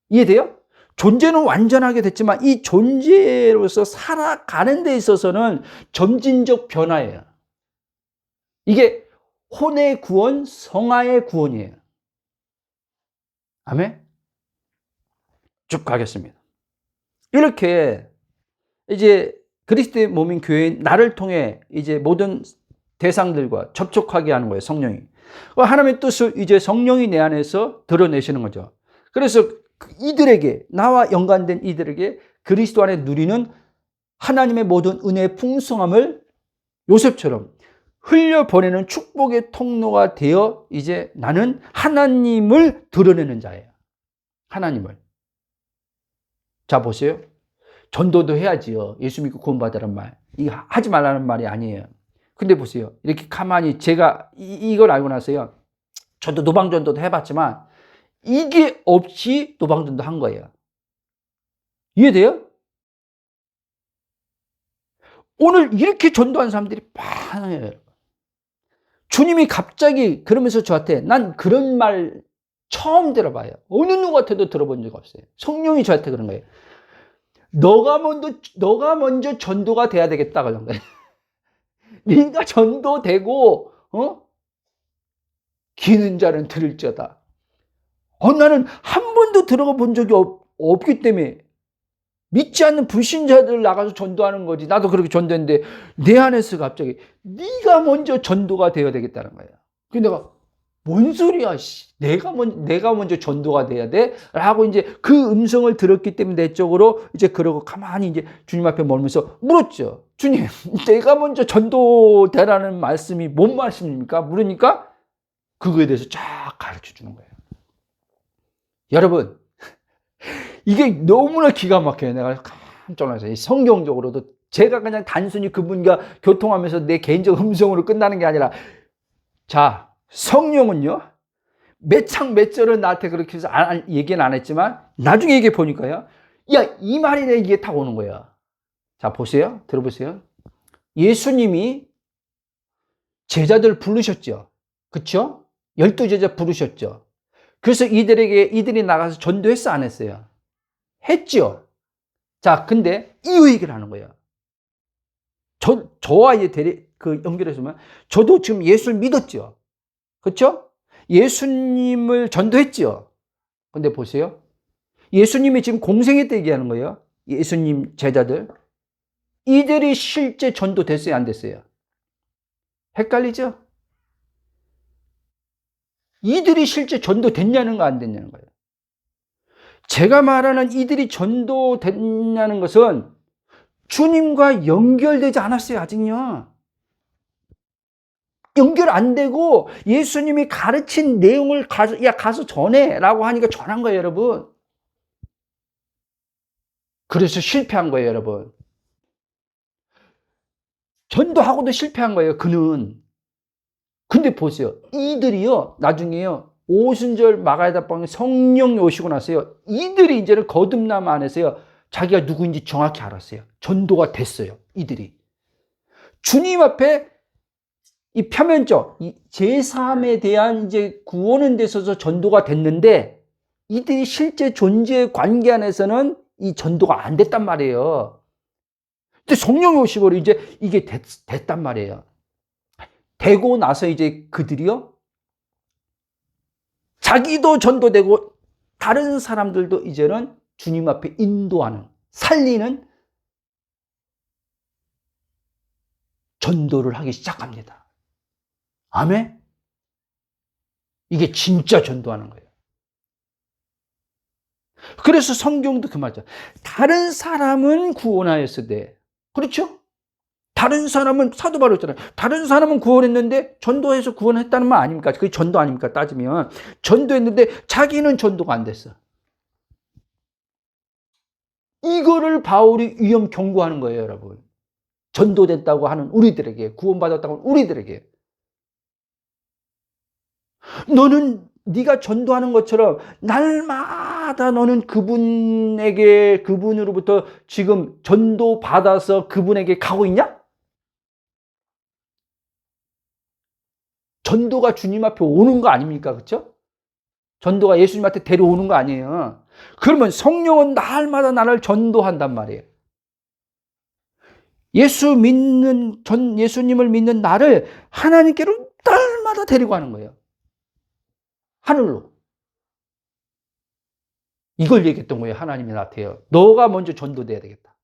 이해돼요? 존재는 완전하게 됐지만 이 존재로서 살아가는 데 있어서는 점진적 변화예요. 이게 혼의 구원, 성화의 구원이에요. 아멘? 쭉 가겠습니다. 이렇게 이제 그리스도의 몸인 교회인 나를 통해 이제 모든 대상들과 접촉하게 하는 거예요, 성령이. 하나님의 뜻을 이제 성령이 내 안에서 드러내시는 거죠. 그래서 이들에게, 나와 연관된 이들에게 그리스도 안에 누리는 하나님의 모든 은혜의 풍성함을 요셉처럼 흘려보내는 축복의 통로가 되어 이제 나는 하나님을 드러내는 자예요. 하나님을. 자, 보세요. 전도도 해야지요. 예수 믿고 구원받으란 말. 이거 하지 말라는 말이 아니에요. 근데 보세요. 이렇게 가만히 제가 이걸 알고 나서요. 저도 노방전도도 해봤지만 이게 없이 노방전도 한 거예요. 이해돼요? 오늘 이렇게 전도한 사람들이 많아요. 주님이 갑자기 그러면서 저한테 난 그런 말 처음 들어봐요. 어느 누구한테도 들어본 적 없어요. 성령이 저한테 그런 거예요. 너가 먼저 전도가 돼야 되겠다 그런 거예요. 네가 전도되고 기는 자는 들을지어다. 나는 한 번도 들어가 본 적이 없기 때문에 믿지 않는 불신자들 나가서 전도하는 거지. 나도 그렇게 전도했는데 내 안에서 갑자기 네가 먼저 전도가 되어야 되겠다는 거예요. 근데 내가 뭔 소리야, 씨. 내가 먼저 전도가 돼야 돼? 라고 이제 그 음성을 들었기 때문에 내적으로 이제 그러고 가만히 이제 주님 앞에 멀면서 물었죠. 주님, 내가 먼저 전도되라는 말씀이 뭔 말씀입니까? 물으니까 그거에 대해서 쫙 가르쳐 주는 거예요. 여러분, 이게 너무나 기가 막혀요. 내가 깜짝 놀랐어요. 성경적으로도 제가 그냥 단순히 그분과 교통하면서 내 개인적 음성으로 끝나는 게 아니라, 자, 성령은요, 몇 창 몇 절은 나한테 그렇게 해서 얘기는 안 했지만, 나중에 얘기해 보니까요, 야, 이 말이네, 이게 딱 오는 거야. 자, 보세요. 들어보세요. 예수님이 제자들 부르셨죠. 그쵸? 12제자 부르셨죠. 그래서 이들이 나가서 전도했어, 안 했어요? 했죠. 자, 근데 이 얘기를 하는 거예요. 저와 이제 연결해서 보면, 저도 지금 예수를 믿었죠. 그렇죠? 예수님을 전도했죠. 근데 보세요. 예수님이 지금 공생애 때 얘기하는 거예요. 예수님 제자들. 이들이 실제 전도됐어요, 안 됐어요? 헷갈리죠? 이들이 실제 전도됐냐는 거, 안 됐냐는 거예요. 제가 말하는 이들이 전도됐냐는 것은 주님과 연결되지 않았어요, 아직요. 연결 안 되고 예수님이 가르친 내용을 가서 전해 라고 하니까 전한 거예요, 여러분. 그래서 실패한 거예요, 여러분. 전도하고도 실패한 거예요, 그는. 근데 보세요. 이들이요, 나중에요, 오순절 마가다방에 성령이 오시고 나서요, 이들이 이제는 거듭남 안에서요, 자기가 누구인지 정확히 알았어요. 전도가 됐어요, 이들이. 주님 앞에 이 표면적, 이 제3에 대한 이제 구원은 됐어서 전도가 됐는데, 이들이 실제 존재의 관계 안에서는 이 전도가 안 됐단 말이에요. 근데 성령이 오시고 이제 이게 됐단 말이에요. 되고 나서 이제 그들이요, 자기도 전도되고 다른 사람들도 이제는 주님 앞에 인도하는, 살리는 전도를 하기 시작합니다. 아멘? 이게 진짜 전도하는 거예요. 그래서 성경도 그 말이죠. 다른 사람은 구원하였으되, 그렇죠? 다른 사람은, 사도 바로 했잖아요. 다른 사람은 구원했는데 전도해서 구원했다는 말 아닙니까? 그게 전도 아닙니까? 따지면. 전도했는데 자기는 전도가 안 됐어. 이거를 바울이 위험 경고하는 거예요, 여러분. 전도됐다고 하는 우리들에게, 구원받았다고 하는 우리들에게. 너는 네가 전도하는 것처럼 날마다 너는 그분으로부터 지금 전도받아서 그분에게 가고 있냐? 전도가 주님 앞에 오는 거 아닙니까? 그렇죠? 전도가 예수님한테 데려오는 거 아니에요. 그러면 성령은 날마다 나를 전도한단 말이에요. 예수님을 믿는 나를 하나님께로 날마다 데리고 가는 거예요. 하늘로. 이걸 얘기했던 거예요. 하나님이 나한테요. 너가 먼저 전도돼야 되겠다.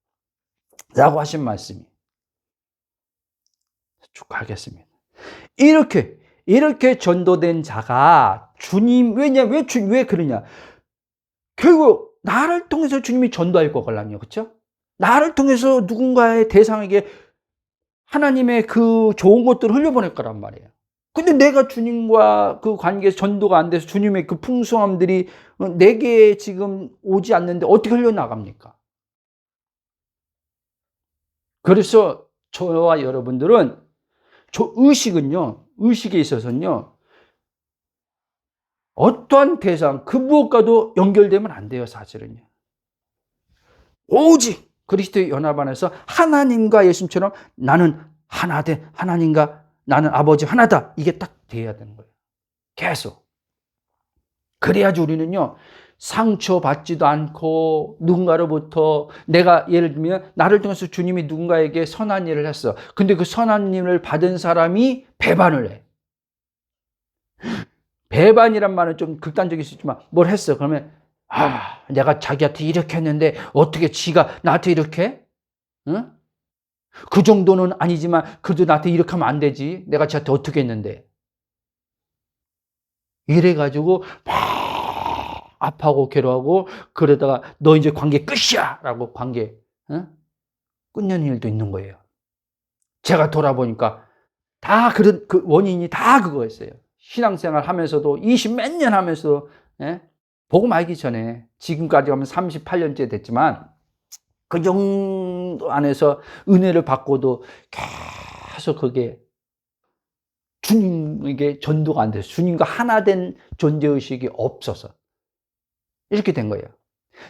라고 하신 말씀이. 쭉 가겠습니다. 이렇게 전도된 자가 주님, 왜 그러냐? 결국 나를 통해서 주님이 전도할 거거든요. 그렇죠? 나를 통해서 누군가의 대상에게 하나님의 그 좋은 것들을 흘려보낼 거란 말이에요. 근데 내가 주님과 그 관계에서 전도가 안 돼서 주님의 그 풍성함들이 내게 지금 오지 않는데 어떻게 흘려나갑니까? 그래서 저와 여러분들은 의식에 있어서는요, 어떠한 대상, 그 무엇과도 연결되면 안 돼요, 사실은요. 오직 그리스도의 연합 안에서 하나님과 예수님처럼 나는 하나 돼, 하나님과 나는 아버지 하나다. 이게 딱 돼야 되는 거예요. 계속. 그래야지 우리는요, 상처받지도 않고 누군가로부터 내가 예를 들면 나를 통해서 주님이 누군가에게 선한 일을 했어. 근데 그 선한 일을 받은 사람이 배반을 해. 배반이란 말은 좀 극단적일 수 있지만 뭘 했어. 그러면 내가 자기한테 이렇게 했는데 어떻게 지가 나한테 이렇게? 응? 그 정도는 아니지만 그래도 나한테 이렇게 하면 안 되지. 내가 지한테 어떻게 했는데. 이래가지고 막 아파하고 괴로워하고 그러다가 너 이제 관계 끝이야! 라고 관계 끊는 일도 있는 거예요. 제가 돌아보니까 다 그런 그 원인이 다 그거였어요. 신앙생활 하면서도 20 몇 년 하면서도 복음 알기 전에 지금까지 하면 38년째 됐지만 그 정도 안에서 은혜를 받고도 계속 그게 주님에게 전도가 안 돼서 주님과 하나 된 존재의식이 없어서 이렇게 된 거예요.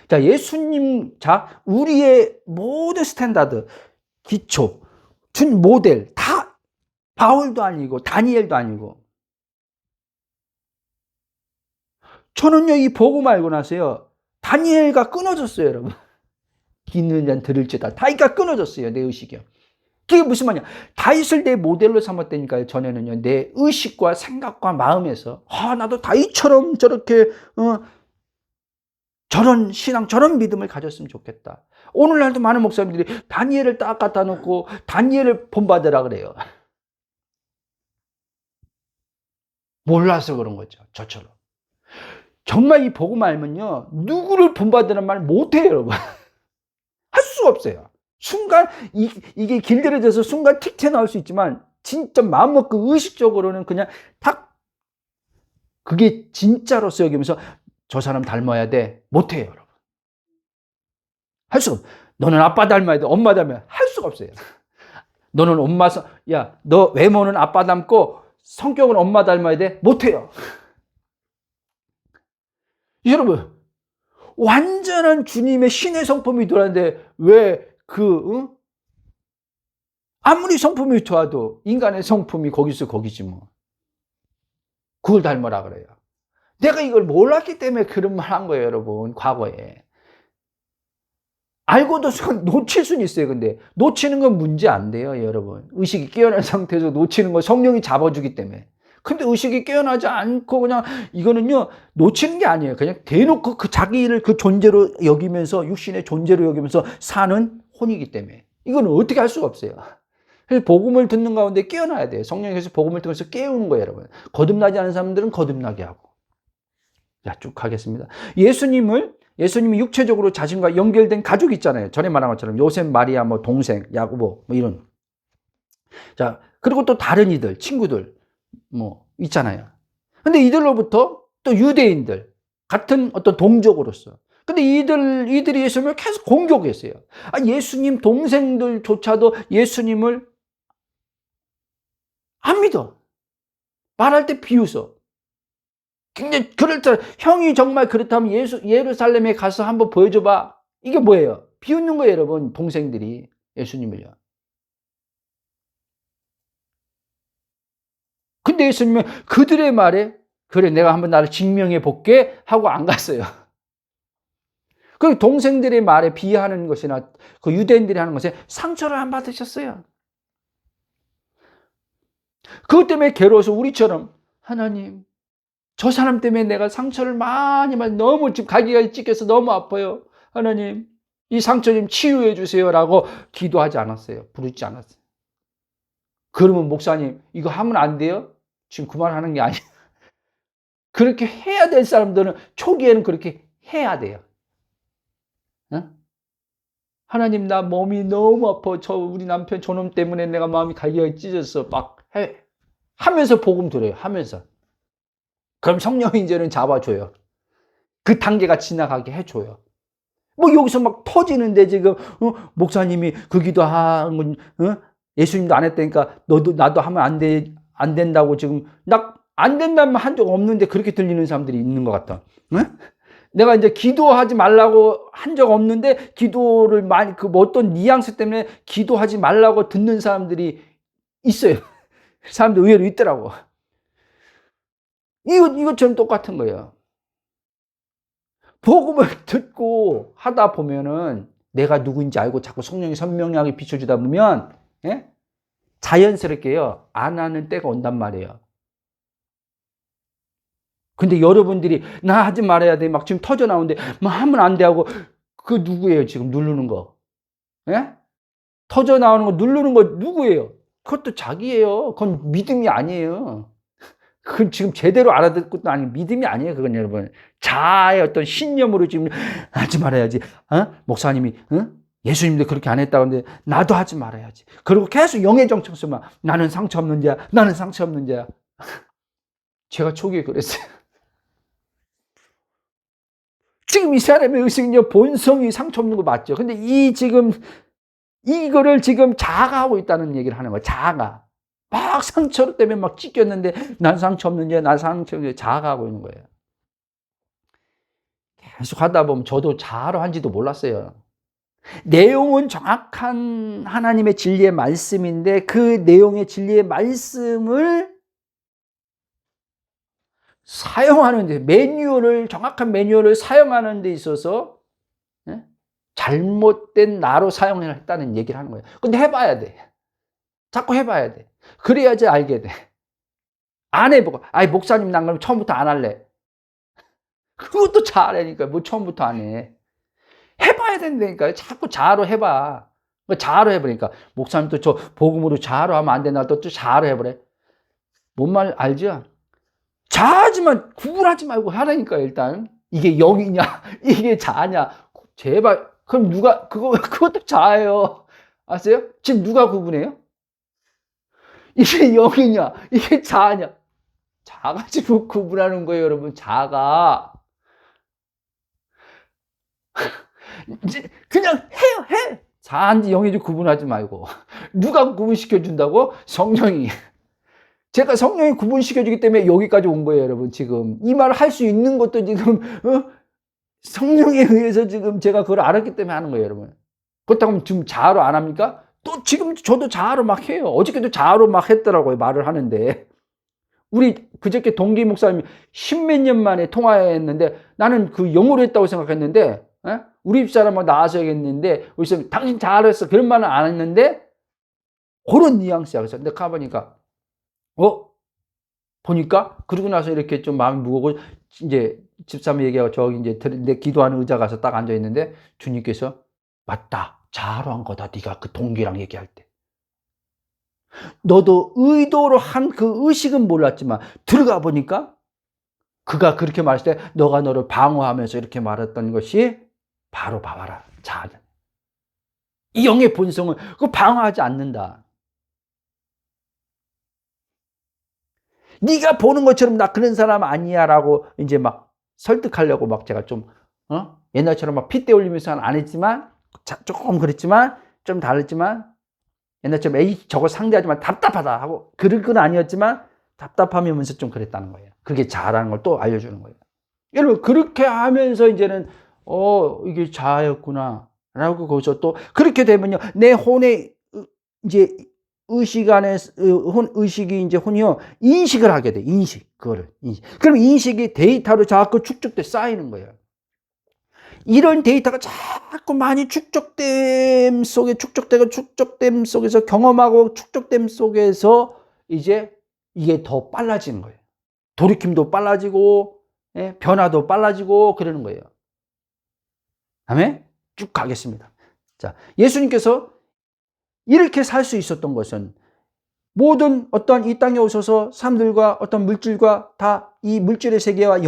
자, 예수님, 자, 우리의 모든 스탠다드, 기초, 준 모델, 다 바울도 아니고 다니엘도 아니고. 저는요, 이 복음 알고 나서요, 다니엘과 끊어졌어요, 여러분. 기는 자 들을지다. 다윗과 끊어졌어요, 내 의식이요. 그게 무슨 말이냐. 다윗을 내 모델로 삼았다니까요, 전에는요. 내 의식과 생각과 마음에서, 나도 다윗처럼 저렇게, 저런 신앙, 저런 믿음을 가졌으면 좋겠다. 오늘날도 많은 목사님들이 다니엘을 딱 갖다 놓고 다니엘을 본받으라 그래요. 몰라서 그런 거죠, 저처럼. 정말 이 복음 알면요, 누구를 본받으라는 말 못해요, 여러분. 할 수가 없어요. 순간 이게 길들여져서 순간 틱 튀어나올 수 있지만 진짜 마음먹고 의식적으로는 그냥 딱 그게 진짜로서 여기면서 저 사람 닮아야 돼. 못해요, 여러분. 할 수가 없어요. 너는 아빠 닮아야 돼. 엄마 닮아야 돼. 할 수가 없어요. 너는 엄마, 야, 너 외모는 아빠 닮고 성격은 엄마 닮아야 돼. 못해요. 여러분, 완전한 주님의 신의 성품이 들어왔는데 왜 아무리 성품이 좋아도 인간의 성품이 거기서 거기지 뭐. 그걸 닮으라 그래요. 내가 이걸 몰랐기 때문에 그런 말 한 거예요, 여러분. 과거에. 알고도 놓칠 수는 있어요. 근데 놓치는 건 문제 안 돼요, 여러분. 의식이 깨어난 상태에서 놓치는 건 성령이 잡아주기 때문에. 근데 의식이 깨어나지 않고 그냥 이거는요, 놓치는 게 아니에요. 그냥 대놓고 그 자기를 그 존재로 여기면서, 육신의 존재로 여기면서 사는 혼이기 때문에. 이건 어떻게 할 수가 없어요. 그래서 복음을 듣는 가운데 깨어나야 돼요. 성령께서 복음을 통해서 깨우는 거예요, 여러분. 거듭나지 않은 사람들은 거듭나게 하고. 자, 쭉 가겠습니다. 예수님이 육체적으로 자신과 연결된 가족 있잖아요. 전에 말한 것처럼 요셉, 마리아, 뭐 동생, 야고보, 뭐 이런. 자, 그리고 또 다른 이들, 친구들, 뭐 있잖아요. 근데 이들로부터 또 유대인들, 같은 어떤 동족으로서. 근데 이들이 예수님을 계속 공격했어요. 예수님 동생들조차도 예수님을 안 믿어. 말할 때 비웃어. 굉장히 그렇다. 형이 정말 그렇다면 예루살렘에 가서 한번 보여줘봐. 이게 뭐예요? 비웃는 거예요, 여러분. 동생들이 예수님을요. 근데 예수님은 그들의 말에 그래, 내가 한번 나를 증명해 볼게 하고 안 갔어요. 그 동생들의 말에 비하하는 것이나 그 유대인들이 하는 것에 상처를 안 받으셨어요. 그것 때문에 괴로워서 우리처럼 하나님, 저 사람 때문에 내가 상처를 많이 너무 지금 가기가 찢겨서 너무 아파요. 하나님, 이 상처 좀 치유해 주세요라고 기도하지 않았어요. 부르지 않았어요. 그러면 목사님, 이거 하면 안 돼요? 지금 그 말 하는 게 아니에요. 그렇게 해야 될 사람들은 초기에는 그렇게 해야 돼요. 하나님, 나 몸이 너무 아파. 우리 남편 저놈 때문에 내가 마음이 갈기가 찢어졌어. 막 하면서 복음 들어요. 하면서. 그럼 성령이 이제는 잡아줘요. 그 단계가 지나가게 해줘요. 뭐 여기서 막 터지는데 지금 목사님이 그 기도한 건 예수님도 안 했다니까 나도 하면 안 된다고 지금 안 된다는 말 한 적 없는데 그렇게 들리는 사람들이 있는 것 같다. 내가 이제 기도하지 말라고 한 적 없는데 기도를 많이 뭐 어떤 뉘앙스 때문에 기도하지 말라고 듣는 사람들이 있어요. 사람들 의외로 있더라고. 이것처럼 똑같은 거예요. 복음을 듣고 하다 보면은 내가 누구인지 알고 자꾸 성령이 선명하게 비춰주다 보면 자연스럽게요, 안 하는 때가 온단 말이에요. 근데 여러분들이 나 하지 말아야 돼 막 지금 터져 나오는데 막 하면 안 돼 하고 그 누구예요 지금 누르는 거? 터져 나오는 거 누르는 거 누구예요? 그것도 자기예요. 그건 믿음이 아니에요. 그건 지금 제대로 알아듣는 것도 아니고 믿음이 아니에요. 그건 여러분. 자아의 어떤 신념으로 지금 하지 말아야지. 목사님이, 예수님도 그렇게 안 했다고 하는데 나도 하지 말아야지. 그리고 계속 영의 정체성만 나는 상처 없는 자야. 나는 상처 없는 자야. 제가 초기에 그랬어요. 지금 이 사람의 의식은요, 본성이 상처 없는 거 맞죠? 근데 이거를 지금 자아가 있다는 얘기를 하는 거예요. 자아가. 막 상처 때문에 막 찢겼는데, 난 상처 없는 자야, 난 상처 없는 자야, 자아가 하고 있는 거예요. 계속 하다 보면 저도 자아로 한지도 몰랐어요. 내용은 정확한 하나님의 진리의 말씀인데, 그 내용의 진리의 말씀을 사용하는 데, 정확한 매뉴얼을 사용하는 데 있어서 잘못된 나로 사용을 했다는 얘기를 하는 거예요. 근데 해봐야 돼. 자꾸 해봐야 돼. 그래야지 알게 돼. 안 해보고, 목사님 난 그럼 처음부터 안 할래. 그것도 자아라니까. 뭐 처음부터 안 해. 해봐야 된다니까요. 자꾸 자아로 해봐. 자아로 해보니까 목사님 또 저 복음으로 자아로 하면 안 된다. 또 자아로 해보래. 뭔 말 알죠? 자아지만 구분하지 말고 하라니까. 일단 이게 영이냐 이게 자아냐. 제발. 그럼 누가 그것도 자아예요. 아세요? 지금 누가 구분해요? 이게 영이냐 이게 자아냐. 자아가 지금 구분하는 거예요. 여러분. 자아가 그냥 해요. 해. 자아인지 영인지 구분하지 말고. 누가 구분시켜 준다고? 성령이. 제가 성령이 구분시켜주기 때문에 여기까지 온 거예요, 여러분. 지금 이 말을 할 수 있는 것도 지금 성령에 의해서 지금 제가 그걸 알았기 때문에 하는 거예요, 여러분. 그렇다고 하면 지금 자아로 안 합니까? 또 지금 저도 자아로 막 해요. 어저께도 자아로 막 했더라고요, 말을 하는데. 우리 그저께 동기 목사님이 10몇 년 만에 통화했는데 나는 그 영어로 했다고 생각했는데 우리 집사람하고 나와서야겠는데 우리 집사람이 당신 자아로 했어. 그런 말은 안 했는데 그런 뉘앙스야. 그래서 근데 가보니까 보니까 그러고 나서 이렇게 좀 마음이 무거워 이제 집사람 얘기하고 저기 이제 내 기도하는 의자 가서 딱 앉아 있는데 주님께서 맞다. 자아로 한 거다. 네가 그 동기랑 얘기할 때. 너도 의도로 한 그 의식은 몰랐지만 들어가 보니까 그가 그렇게 말했을 때 너가 너를 방어하면서 이렇게 말했던 것이 바로 봐봐라. 자아다. 이 영의 본성은 그거 방어하지 않는다. 네가 보는 것처럼 나 그런 사람 아니야라고 이제 막 설득하려고 막 제가 좀 옛날처럼 막 핏대 올리면서 안 했지만 조금 그랬지만 좀 다르지만 옛날처럼 에이 저거 상대하지만 답답하다 하고 그런 건 아니었지만 답답하면서 좀 그랬다는 거예요. 그게 자아라는 걸 또 알려주는 거예요. 여러분 그렇게 하면서 이제는 이게 자아였구나 라고 거기서 또 그렇게 되면요 내 혼의 이제 의식 안에 의식이 이제 혼이요 인식을 하게 돼. 그거를 그럼 인식이 데이터로 자꾸 축적돼 쌓이는 거예요. 이런 데이터가 자꾸 많이 축적됨 속에서 경험하고 축적됨 속에서 이제 이게 더 빨라지는 거예요. 돌이킴도 빨라지고 변화도 빨라지고 그러는 거예요. 아멘? 쭉 가겠습니다. 자, 예수님께서 이렇게 살 수 있었던 것은 모든 어떤 이 땅에 오셔서 사람들과 어떤 물질과 다 이 물질의 세계와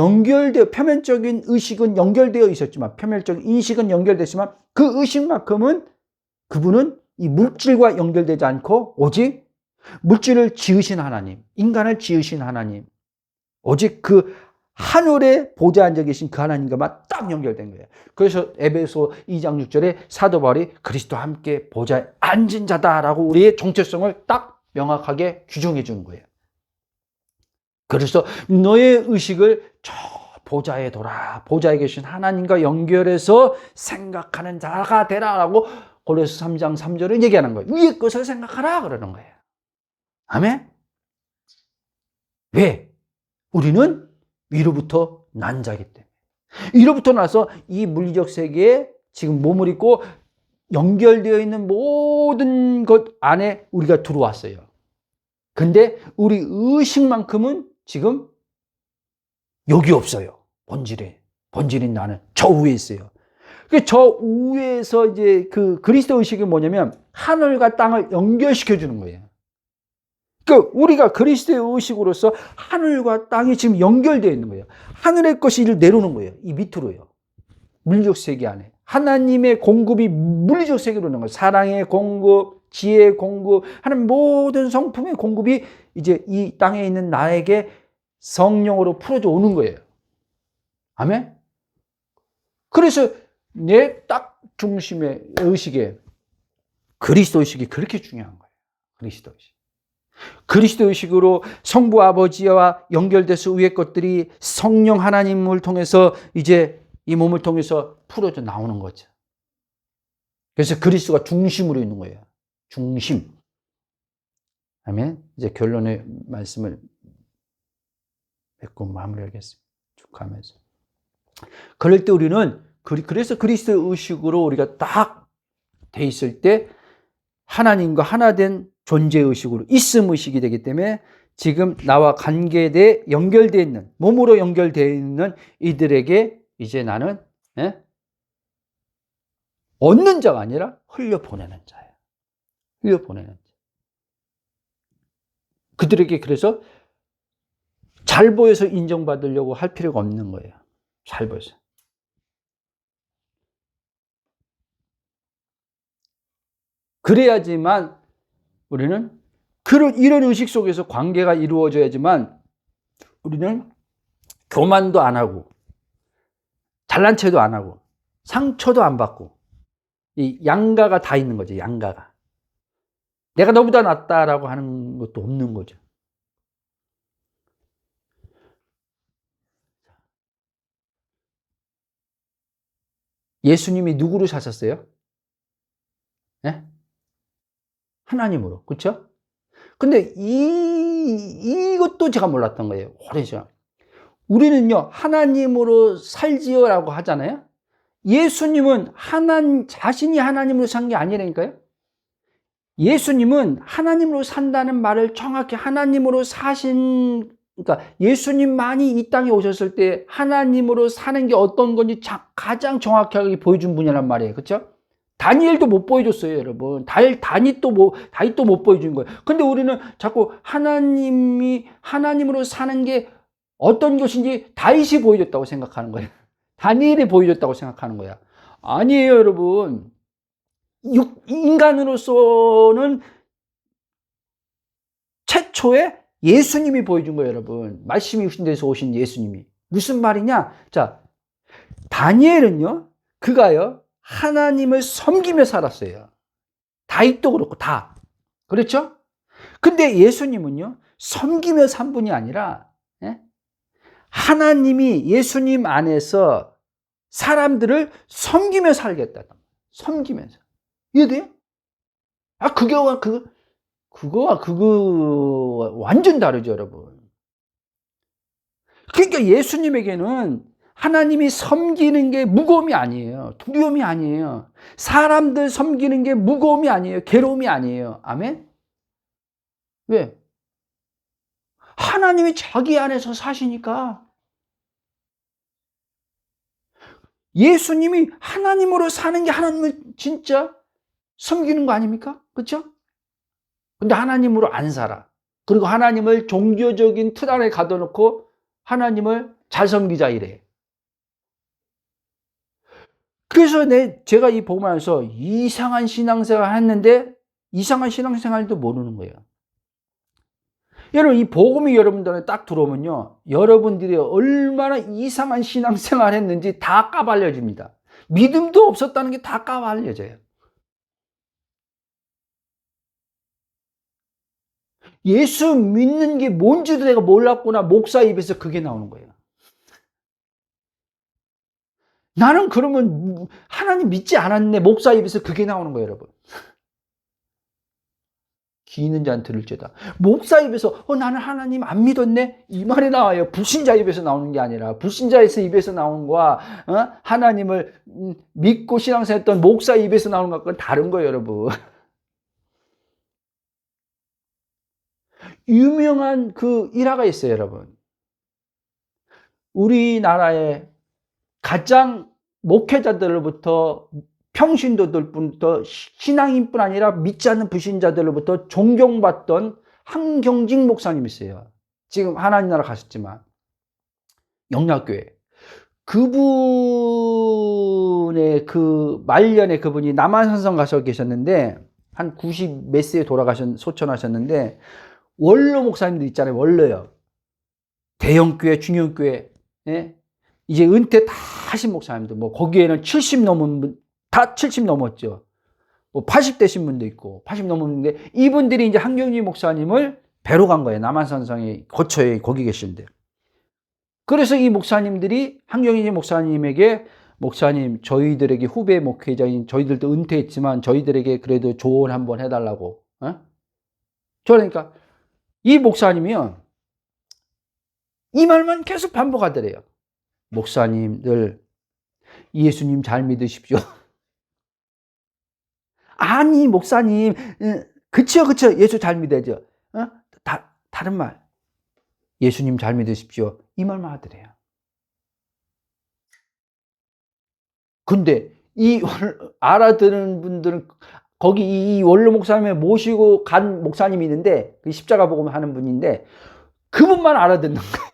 표면적인 의식은 연결되어 있었지만, 표면적인 인식은 연결됐지만, 그 의식만큼은 그분은 이 물질과 연결되지 않고 오직 물질을 지으신 하나님, 인간을 지으신 하나님, 오직 그 하늘에 보좌에 앉아 계신 그 하나님과만 딱 연결된 거예요. 그래서 에베소 2장 6절에 사도 바울이 그리스도와 함께 보좌에 앉은 자다라고 우리의 정체성을 딱 명확하게 규정해 주는 거예요. 그래서 너의 의식을 저 보좌에 둬라. 보좌에 계신 하나님과 연결해서 생각하는 자가 되라라고 고린도서 3장 3절을 얘기하는 거예요. 위의 것을 생각하라 그러는 거예요. 아멘? 왜? 우리는 위로부터 난 자이기 때문에. 위로부터 나서 이 물리적 세계에 지금 몸을 입고 연결되어 있는 모든 것 안에 우리가 들어왔어요. 근데 우리 의식만큼은 지금 여기 없어요. 본질인 나는 저 위에 있어요. 저 위에서 이제 그 그리스도 의식이 뭐냐면 하늘과 땅을 연결시켜 주는 거예요. 그러니까 우리가 그리스도의 의식으로서 하늘과 땅이 지금 연결되어 있는 거예요. 하늘의 것이 이를 내려오는 거예요. 이 밑으로요. 물리적 세계 안에. 하나님의 공급이 물리적 세계로 오는 거예요. 사랑의 공급, 지혜의 공급, 하는 모든 성품의 공급이 이제 이 땅에 있는 나에게 성령으로 풀어져 오는 거예요. 아멘? 그래서 내 딱 중심의 의식에 그리스도 의식이 그렇게 중요한 거예요. 그리스도 의식. 그리스도 의식으로 성부 아버지와 연결돼서 위의 것들이 성령 하나님을 통해서 이제 이 몸을 통해서 풀어져 나오는 거죠. 그래서 그리스도가 중심으로 있는 거예요. 중심. 아멘. 이제 결론의 말씀을 맺고 마무리하겠습니다. 쭉 가면서. 그럴 때 우리는 그래서 그리스도 의식으로 우리가 딱 돼 있을 때 하나님과 하나 된 존재 의식으로 있음 의식이 되기 때문에 지금 나와 관계돼 연결되어 있는 몸으로 연결되어 있는 이들에게 이제 나는 얻는 자가 아니라 흘려보내는 자예요. 흘려보내는 자. 그들에게 그래서 잘 보여서 인정받으려고 할 필요가 없는 거예요. 잘 보여서. 그래야지만 우리는 이런 의식 속에서 관계가 이루어져야지만 우리는 교만도 안 하고 잘난 체도 안 하고 상처도 안 받고 이 양가가 다 있는 거죠. 양가가. 내가 너보다 낫다라고 하는 것도 없는 거죠. 예수님이 누구로 사셨어요? 네? 하나님으로. 그렇죠? 근데 이것도 제가 몰랐던 거예요. 오래전. 우리는요, 하나님으로 살지요라고 하잖아요. 예수님은 자신이 하나님으로 산 게 아니라니까요. 예수님은 하나님으로 산다는 말을 정확히 하나님으로 그러니까 예수님만이 이 땅에 오셨을 때 하나님으로 사는 게 어떤 건지 가장 정확하게 보여준 분이란 말이에요. 그렇죠? 다니엘도 못 보여줬어요, 여러분. 다윗도 못 보여준 거예요. 근데 우리는 자꾸 하나님으로 사는 게 어떤 것인지 다윗이 보여줬다고 생각하는 거예요. 다니엘이 보여줬다고 생각하는 거야. 아니에요, 여러분. 인간으로서는 최초에 예수님이 보여준 거예요, 여러분. 말씀이 육신 돼서 오신 예수님이. 무슨 말이냐? 자, 다니엘은요, 그가요, 하나님을 섬기며 살았어요. 다윗도 그렇고 다. 그렇죠? 근데 예수님은요, 섬기며 산 분이 아니라 하나님이 예수님 안에서 사람들을 섬기며 살겠다. 섬기면서. 이해돼요? 그거와 그거 완전 다르죠, 여러분. 그러니까 예수님에게는 하나님이 섬기는 게 무거움이 아니에요. 두려움이 아니에요. 사람들 섬기는 게 무거움이 아니에요. 괴로움이 아니에요. 아멘? 왜? 하나님이 자기 안에서 사시니까. 예수님이 하나님으로 사는 게 하나님을 진짜 섬기는 거 아닙니까? 그렇죠? 근데 하나님으로 안 살아. 그리고 하나님을 종교적인 틀 안에 가둬놓고 하나님을 잘 섬기자 이래. 그래서 제가 이 복음하면서 이상한 신앙생활 했는데 이상한 신앙생활도 모르는 거예요. 여러분, 이 복음이 여러분들한테 딱 들어오면요, 여러분들이 얼마나 이상한 신앙생활 했는지 다 까발려집니다. 믿음도 없었다는 게 다 까발려져요. 예수 믿는 게 뭔지도 내가 몰랐구나. 목사 입에서 그게 나오는 거예요. 나는 그러면 하나님 믿지 않았네. 목사 입에서 그게 나오는 거예요, 여러분. 귀 있는 자는 들을지어다. 목사 입에서 나는 하나님 안 믿었네. 이 말이 나와요. 불신자 입에서 나오는 게 아니라 불신자에서 입에서 나오는 거와 하나님을 믿고 신앙생활했던 목사 입에서 나오는 것과는 다른 거예요, 여러분. 유명한 그 일화가 있어요, 여러분. 우리나라에 가장 목회자들로부터 평신도들부터 신앙인뿐 아니라 믿지 않는 불신자들로부터 존경받던 한경직 목사님 있어요. 지금 하나님 나라 가셨지만 영락교회. 그분의 그 말년에 그분이 남한산성 가서 계셨는데 한 90 몇 세에 소천하셨는데 원로 목사님들 있잖아요. 원로요. 대형교회, 중형교회, 예? 이제 은퇴 다 하신 목사님들, 뭐, 거기에는 70 넘은 분, 다 70 넘었죠. 뭐, 80 되신 분도 있고, 80 넘었는데, 이분들이 이제 한경직 목사님을 뵈러 간 거예요. 남한산성의 거처에 거기 계신데. 그래서 이 목사님들이 한경직 목사님에게, 목사님, 저희들에게 후배 목회자인 저희들도 은퇴했지만, 저희들에게 그래도 조언 한번 해달라고, 어? 그러니까, 이 목사님이요. 이 말만 계속 반복하더래요. 목사님들, 예수님 잘 믿으십시오. 아니, 목사님, 그쵸. 예수 잘 믿어야죠. 다른 말. 예수님 잘 믿으십시오. 이 말만 하더래요. 근데 이 알아듣는 분들은 거기 이 원로 목사님을 모시고 간 목사님이 있는데 그 십자가 복음 하는 분인데 그분만 알아듣는 거예요.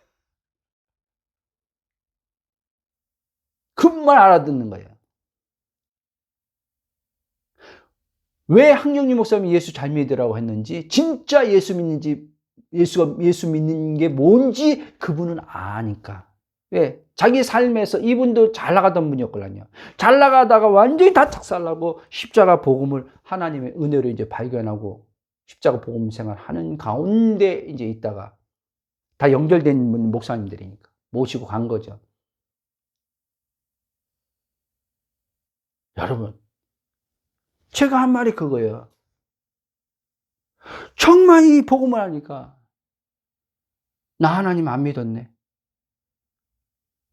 그분만 알아듣는 거예요. 왜 한경직 목사님이 예수 잘 믿으라고 했는지, 진짜 예수 믿는지, 예수 믿는 게 뭔지 그분은 아니까. 왜? 자기 삶에서 이분도 잘 나가던 분이었거든요. 잘 나가다가 완전히 다 착살나고 십자가 복음을 하나님의 은혜로 이제 발견하고 십자가 복음 생활 하는 가운데 이제 있다가 다 연결된 목사님들이니까 모시고 간 거죠. 여러분, 제가 한 말이 그거예요. 정말 이 복음을 하니까 나 하나님 안 믿었네.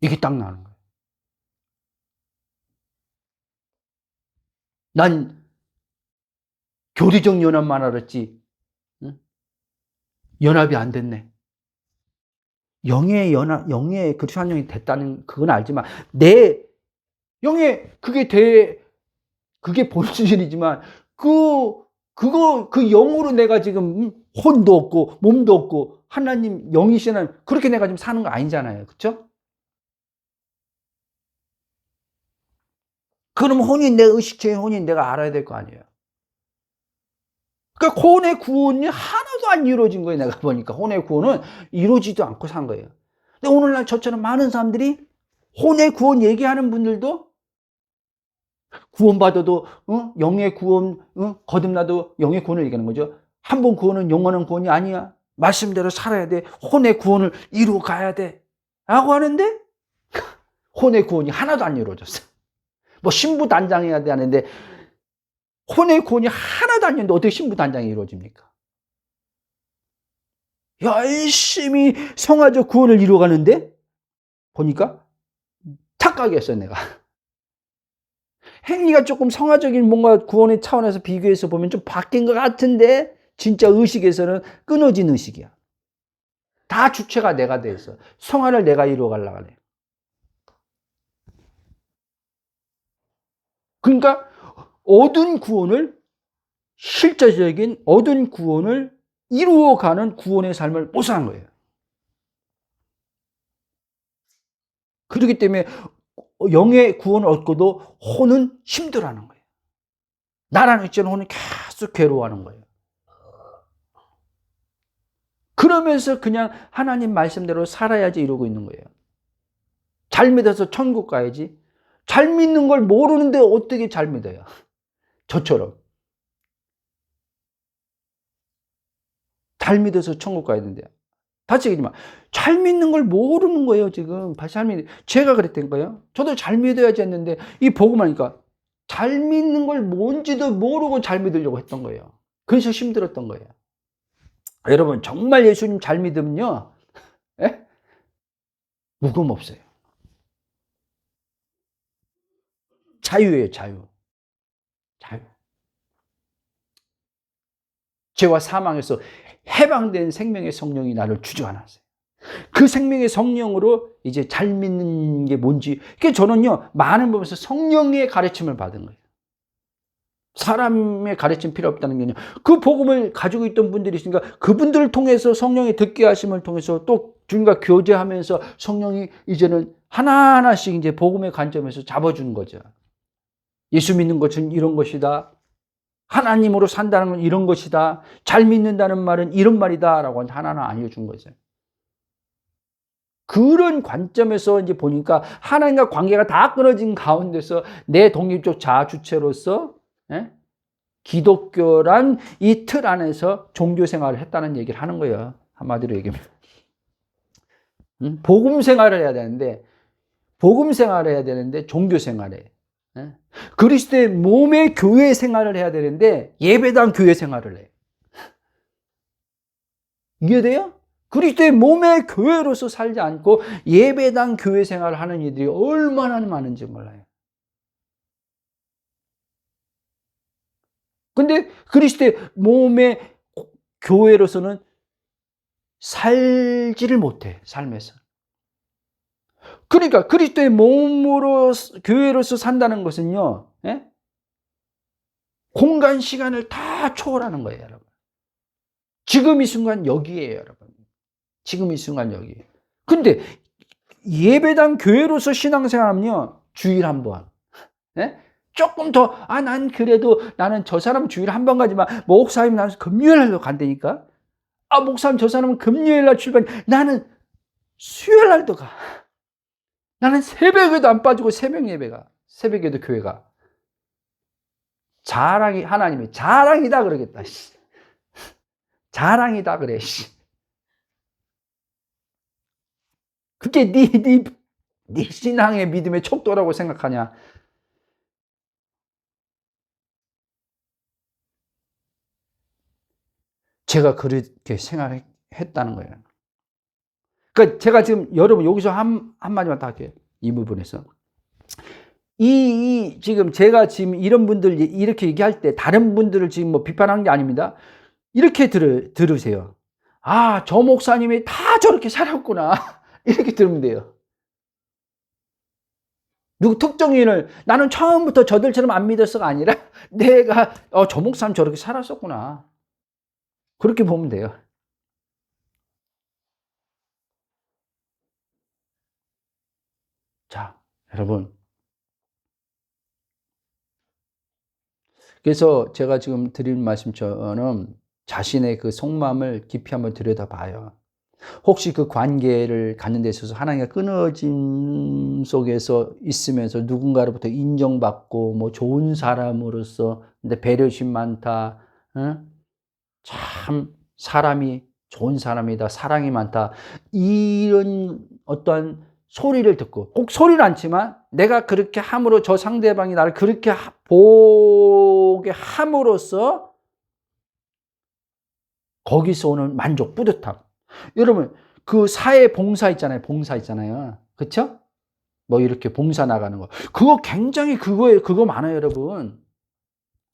이게 딱 나는 거예요. 난 교리적 연합만 알았지, 응? 연합이 안 됐네. 영의 연합, 영의 그리스도 한 영이 됐다는 그건 알지만 내 영의 그게 본질이지만 그 영으로 내가 지금 혼도 없고 몸도 없고 하나님 영이시는 그렇게 내가 지금 사는 거 아니잖아요. 그렇죠? 그럼 혼인 내 의식체인 혼인 내가 알아야 될 거 아니에요. 그러니까 혼의 구원이 하나도 안 이루어진 거예요. 내가 보니까 혼의 구원은 이루어지지도 않고 산 거예요. 근데 오늘날 저처럼 많은 사람들이 혼의 구원 얘기하는 분들도 구원받아도 영의 구원 거듭나도 영의 구원을 얘기하는 거죠. 한 번 구원은 영원한 구원이 아니야. 말씀대로 살아야 돼. 혼의 구원을 이루어 가야 돼. 라고 하는데 혼의 구원이 하나도 안 이루어졌어. 뭐 신부단장해야 돼 하는데 혼의 구원이 하나도 안 이루어졌는데 어떻게 신부단장이 이루어집니까? 열심히 성화적 구원을 이루어가는데 보니까 착각했어 내가. 행위가 조금 성화적인 뭔가 구원의 차원에서 비교해서 보면 좀 바뀐 것 같은데 진짜 의식에서는 끊어진 의식이야. 다 주체가 내가 돼 있어. 성화를 내가 이루어가려고 하네. 그러니까 실제적인 얻은 구원을 이루어가는 구원의 삶을 못 사는 거예요. 그렇기 때문에 영의 구원을 얻고도 혼은 힘들어하는 거예요. 나라는 있잖아요. 혼은 계속 괴로워하는 거예요. 그러면서 그냥 하나님 말씀대로 살아야지 이러고 있는 거예요. 잘 믿어서 천국 가야지. 잘 믿는 걸 모르는데 어떻게 잘 믿어요? 저처럼. 잘 믿어서 천국 가야 되는데. 다시 얘기하지만 잘 믿는 걸 모르는 거예요. 지금 제가 그랬던 거예요. 저도 잘 믿어야지 했는데 이 복음 하니까 잘 믿는 걸 뭔지도 모르고 잘 믿으려고 했던 거예요. 그래서 힘들었던 거예요. 여러분 정말 예수님 잘 믿으면요 무거움 없어요. 자유예요. 자유. 죄와 사망에서 해방된 생명의 성령이 나를 주저안았어요. 그 생명의 성령으로 이제 잘 믿는 게 뭔지. 그러니까 저는요 많은 부분에서 성령의 가르침을 받은 거예요. 사람의 가르침 필요 없다는 게 아니라 그 복음을 가지고 있던 분들이 있으니까 그분들을 통해서 성령의 듣게 하심을 통해서 또 주님과 교제하면서 성령이 이제는 하나하나씩 이제 복음의 관점에서 잡아주는 거죠. 예수 믿는 것은 이런 것이다. 하나님으로 산다는 건 이런 것이다. 잘 믿는다는 말은 이런 말이다. 라고 하나하나 알려준 거죠. 그런 관점에서 이제 보니까 하나님과 관계가 다 끊어진 가운데서 내 독립적 자아 주체로서 기독교란 이 틀 안에서 종교 생활을 했다는 얘기를 하는 거예요. 한마디로 얘기하면. 복음 생활을 해야 되는데, 종교 생활을 해. 그리스도의 몸의 교회 생활을 해야 되는데, 예배당 교회 생활을 해. 이해돼요? 그리스도의 몸의 교회로서 살지 않고 예배당 교회 생활을 하는 이들이 얼마나 많은지 몰라요. 근데 그리스도의 몸의 교회로서는 살지를 못해, 삶에서. 그러니까 그리스도의 몸으로, 교회로서 산다는 것은요, 공간, 시간을 다 초월하는 거예요, 여러분. 지금 이 순간 여기에요, 여러분. 지금 이 순간 여기. 근데 예배당 교회로서 신앙생활하면요, 주일 한 번. 조금 더, 난 그래도 나는 저 사람 주일 한 번 가지만, 목사님 나는 금요일날도 간다니까? 목사님 저 사람은 금요일날 출발, 나는 수요일날도 가. 나는 새벽에도 안 빠지고 새벽 예배가, 새벽에도 교회가. 자랑이, 하나님이 자랑이다 그러겠다. 자랑이다 그래. 그게 네 신앙의 믿음의 척도라고 생각하냐? 제가 그렇게 생활했다는 거예요. 그러니까 제가 지금 여러분 여기서 한마디만 더 할게요. 이 부분에서. 지금 제가 지금 이런 분들 이렇게 얘기할 때 다른 분들을 지금 뭐 비판하는 게 아닙니다. 이렇게 들으세요. 저 목사님이 다 저렇게 살았구나. 이렇게 들으면 돼요. 누구 특정인을 나는 처음부터 저들처럼 안 믿었어가 아니라 내가 저 목사님 저렇게 살았었구나. 그렇게 보면 돼요. 자, 여러분. 그래서 제가 지금 드리는 말씀처럼 자신의 그 속마음을 깊이 한번 들여다봐요. 혹시 그 관계를 갖는 데 있어서 하나님과 끊어짐 속에서 있으면서 누군가로부터 인정받고 뭐 좋은 사람으로서 근데 배려심 많다. 참 사람이 좋은 사람이다. 사랑이 많다. 이런 어떠한 소리를 듣고 꼭 소리는 않지만 내가 그렇게 함으로 저 상대방이 나를 그렇게 보게 함으로써 거기서 오는 만족, 뿌듯함. 여러분 그 사회 봉사 있잖아요. 그렇죠? 뭐 이렇게 봉사 나가는 거. 그거 굉장히 그거 많아요, 여러분.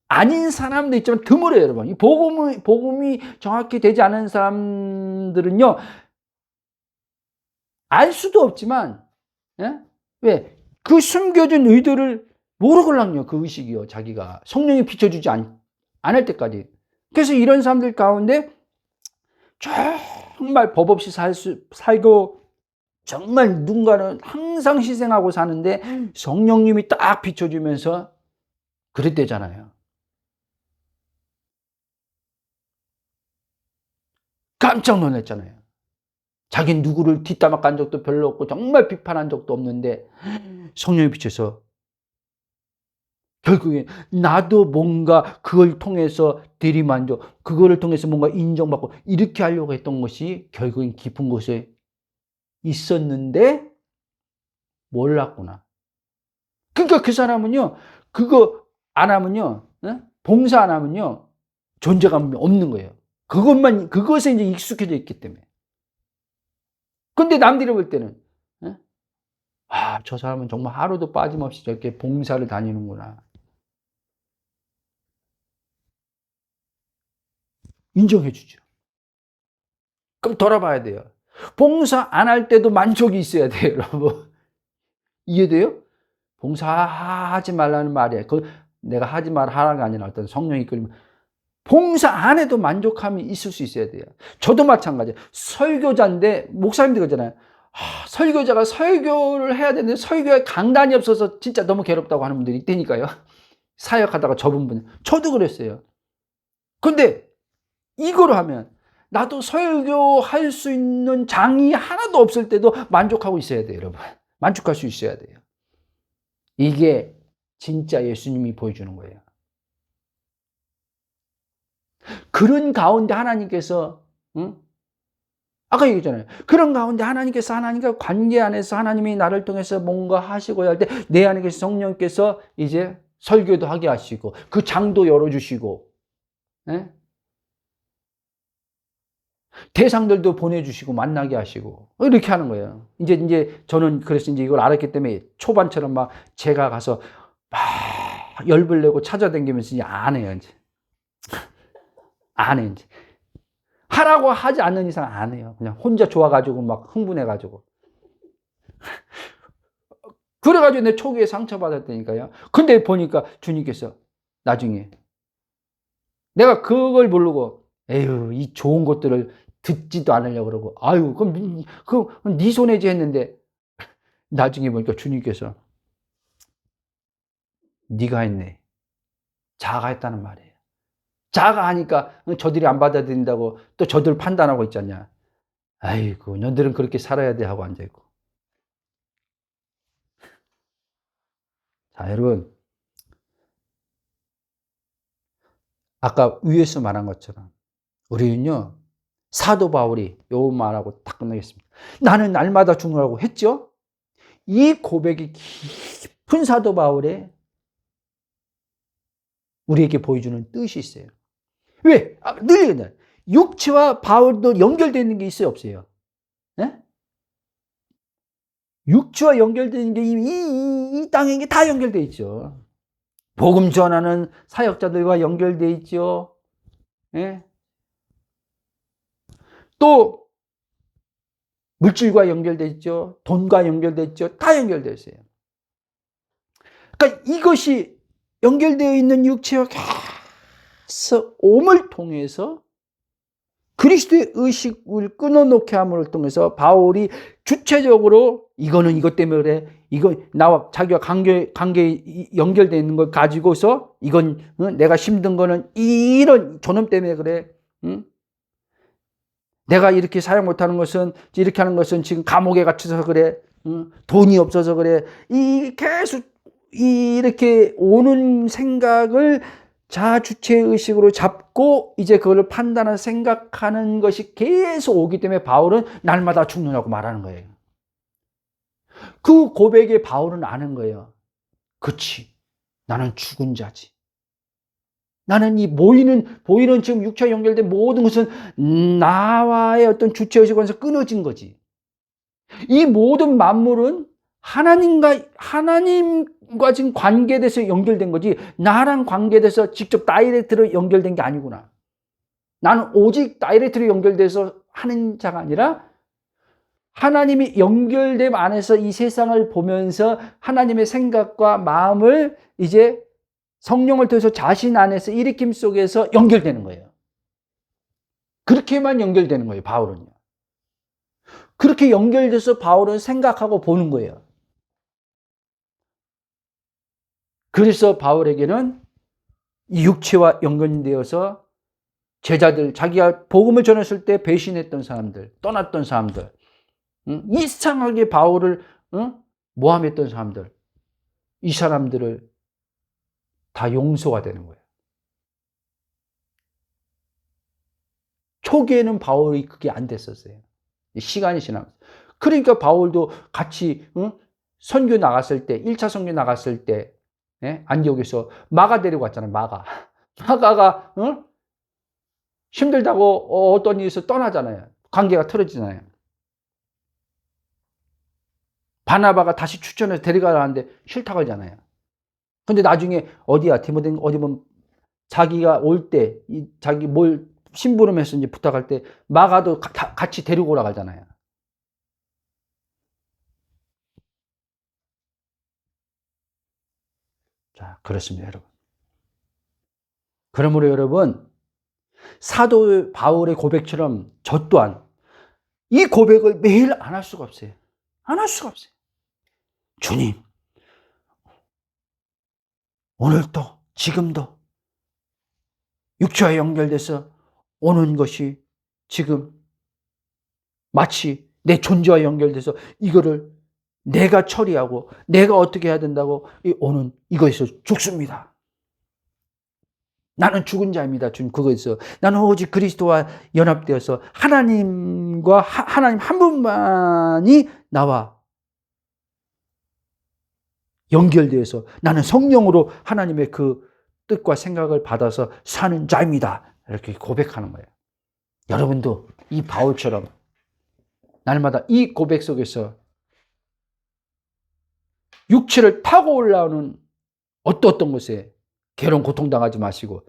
아닌 사람도 있지만 드물어요, 여러분. 이 복음이 정확히 되지 않은 사람들은요. 알 수도 없지만 왜? 그 숨겨진 의도를 모르걸랑요. 그 의식이요. 자기가 성령이 비춰주지 않을 때까지. 그래서 이런 사람들 가운데 정말 법 없이 살고 정말 누군가는 항상 희생하고 사는데 성령님이 딱 비춰주면서 그랬대잖아요. 깜짝 놀랐잖아요. 자기는 누구를 뒷담화 간 적도 별로 없고 정말 비판한 적도 없는데 성령이 비춰서 결국에 나도 뭔가 그걸 통해서 대리만족, 그거를 통해서 뭔가 인정받고 이렇게 하려고 했던 것이 결국엔 깊은 곳에 있었는데 몰랐구나. 그러니까 그 사람은요, 그거 안 하면요, 봉사 안 하면요, 존재감이 없는 거예요. 그것에 이제 익숙해져 있기 때문에. 근데 남들이 볼 때는, 저 사람은 정말 하루도 빠짐없이 저렇게 봉사를 다니는구나. 인정해 주죠. 그럼 돌아봐야 돼요. 봉사 안 할 때도 만족이 있어야 돼요, 여러분. 이해돼요? 봉사하지 말라는 말이에요. 내가 하지 말 하라가 아니라 어떤 성령이 이끌면 봉사 안 해도 만족함이 있을 수 있어야 돼요. 저도 마찬가지예요. 설교자인데 목사님들 그러잖아요. 설교자가 설교를 해야 되는데 설교에 강단이 없어서 진짜 너무 괴롭다고 하는 분들이 있다니까요. 사역하다가 접은 분. 저도 그랬어요. 근데 이거로 하면 나도 설교할 수 있는 장이 하나도 없을 때도 만족하고 있어야 돼요, 여러분. 만족할 수 있어야 돼요. 이게 진짜 예수님이 보여주는 거예요. 그런 가운데 하나님께서, 응? 아까 얘기했잖아요. 그런 가운데 하나님과 관계 안에서 하나님이 나를 통해서 뭔가 하시고자 할 때 내 안에 계신 성령께서 이제 설교도 하게 하시고 그 장도 열어주시고, 예? 대상들도 보내주시고 만나게 하시고 이렇게 하는 거예요. 이제 저는 그래서 이제 이걸 알았기 때문에 초반처럼 막 제가 가서 막 열불 내고 찾아다니면서 이제 안 해요. 이제 안 해. 이제 하라고 하지 않는 이상 안 해요. 그냥 혼자 좋아가지고 막 흥분해가지고. 그래가지고 내 초기에 상처받았다니까요. 근데 보니까 주님께서 나중에 내가 그걸 모르고 에휴 이 좋은 것들을 듣지도 않으려고 그러고 아유 그럼 네 손해지 했는데 나중에 보니까 주님께서 네가 했네. 자아가 했다는 말이에요. 자아가 하니까 저들이 안 받아들인다고 또 저들 판단하고 있잖냐. 아이고 너들은 그렇게 살아야 돼 하고 앉아있고. 자 여러분 아까 위에서 말한 것처럼 우리는요 사도 바울이 요 말하고 딱 끝내겠습니다. 나는 날마다 죽노라고 했죠. 이 고백이 깊은 사도 바울의 우리에게 보여주는 뜻이 있어요. 왜? 늘 얘기해요. 육체와 바울도 연결되어 있는 게 있어요, 없어요? 네? 육체와 연결되어 있는 게 이 땅에 다 연결되어 있죠. 복음 전하는 사역자들과 연결되어 있죠. 네? 또 물질과 연결되어 있죠. 돈과 연결되어 있죠. 다 연결되어 있어요. 그러니까 이것이 연결되어 있는 육체와 계속 옴을 통해서 그리스도의 의식을 끊어놓게 함을 통해서 바울이 주체적으로 이거는 이것 때문에 그래. 이거 나와 자기와 관계 연결되어 있는 걸 가지고서 이건 내가 힘든 거는 이런 저놈 때문에 그래. 응? 내가 이렇게 사용 못하는 것은 이렇게 하는 것은 지금 감옥에 갇혀서 그래. 응? 돈이 없어서 그래. 이 계속 이렇게 오는 생각을 자주체의식으로 잡고 이제 그걸 판단하는 생각하는 것이 계속 오기 때문에 바울은 날마다 죽느냐고 말하는 거예요. 그 고백에 바울은 아는 거예요. 그치. 나는 죽은 자지. 나는 이 보이는 지금 육체와 연결된 모든 것은 나와의 어떤 주체의식에서 끊어진 거지. 이 모든 만물은 하나님과 지금 관계돼서 연결된 거지, 나랑 관계돼서 직접 다이렉트로 연결된 게 아니구나. 나는 오직 다이렉트로 연결돼서 하는 자가 아니라 하나님이 연결됨 안에서 이 세상을 보면서 하나님의 생각과 마음을 이제 성령을 통해서 자신 안에서 일으킴 속에서 연결되는 거예요. 그렇게만 연결되는 거예요, 바울은요. 그렇게 연결돼서 바울은 생각하고 보는 거예요. 그래서 바울에게는 이 육체와 연결되어서 제자들, 자기가 복음을 전했을 때 배신했던 사람들, 떠났던 사람들, 이상하게 바울을 모함했던 사람들, 이 사람들을 다 용서가 되는 거예요. 초기에는 바울이 그게 안 됐었어요. 시간이 지나면서. 그러니까 바울도 같이 선교 나갔을 때, 1차 선교 나갔을 때 안디옥에서 마가 데리고 갔잖아요. 마가가 힘들다고 어떤 일에서 떠나잖아요. 관계가 틀어지잖아요. 바나바가 다시 추천해서 데려가라는데 싫다고 하잖아요. 근데 나중에 어디야 디모데 어디 보면 자기가 올 때 자기 뭘 심부름해서 이제 부탁할 때 마가도 같이 데리고 오라 가잖아요. 자, 그렇습니다, 여러분. 그러므로 여러분, 사도 바울의 고백처럼 저 또한 이 고백을 매일 안 할 수가 없어요. 안 할 수가 없어요. 주님, 오늘도, 지금도 육체와 연결돼서 오는 것이 지금 마치 내 존재와 연결돼서 이거를 내가 처리하고 내가 어떻게 해야 된다고 오는 이것에서 죽습니다. 나는 죽은 자입니다. 주님, 그거에서 나는 오직 그리스도와 연합되어서 하나님과 하나님 한 분만이 나와 연결되어서 나는 성령으로 하나님의 그 뜻과 생각을 받아서 사는 자입니다. 이렇게 고백하는 거예요. 여러분도 이 바울처럼 날마다 이 고백 속에서 육체를 타고 올라오는 어떤 것에 괴로운 고통당하지 마시고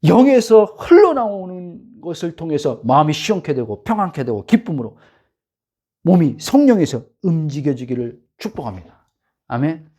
영에서 흘러나오는 것을 통해서 마음이 시원케 되고 평안케 되고 기쁨으로 몸이 성령에서 움직여지기를 축복합니다. 아멘.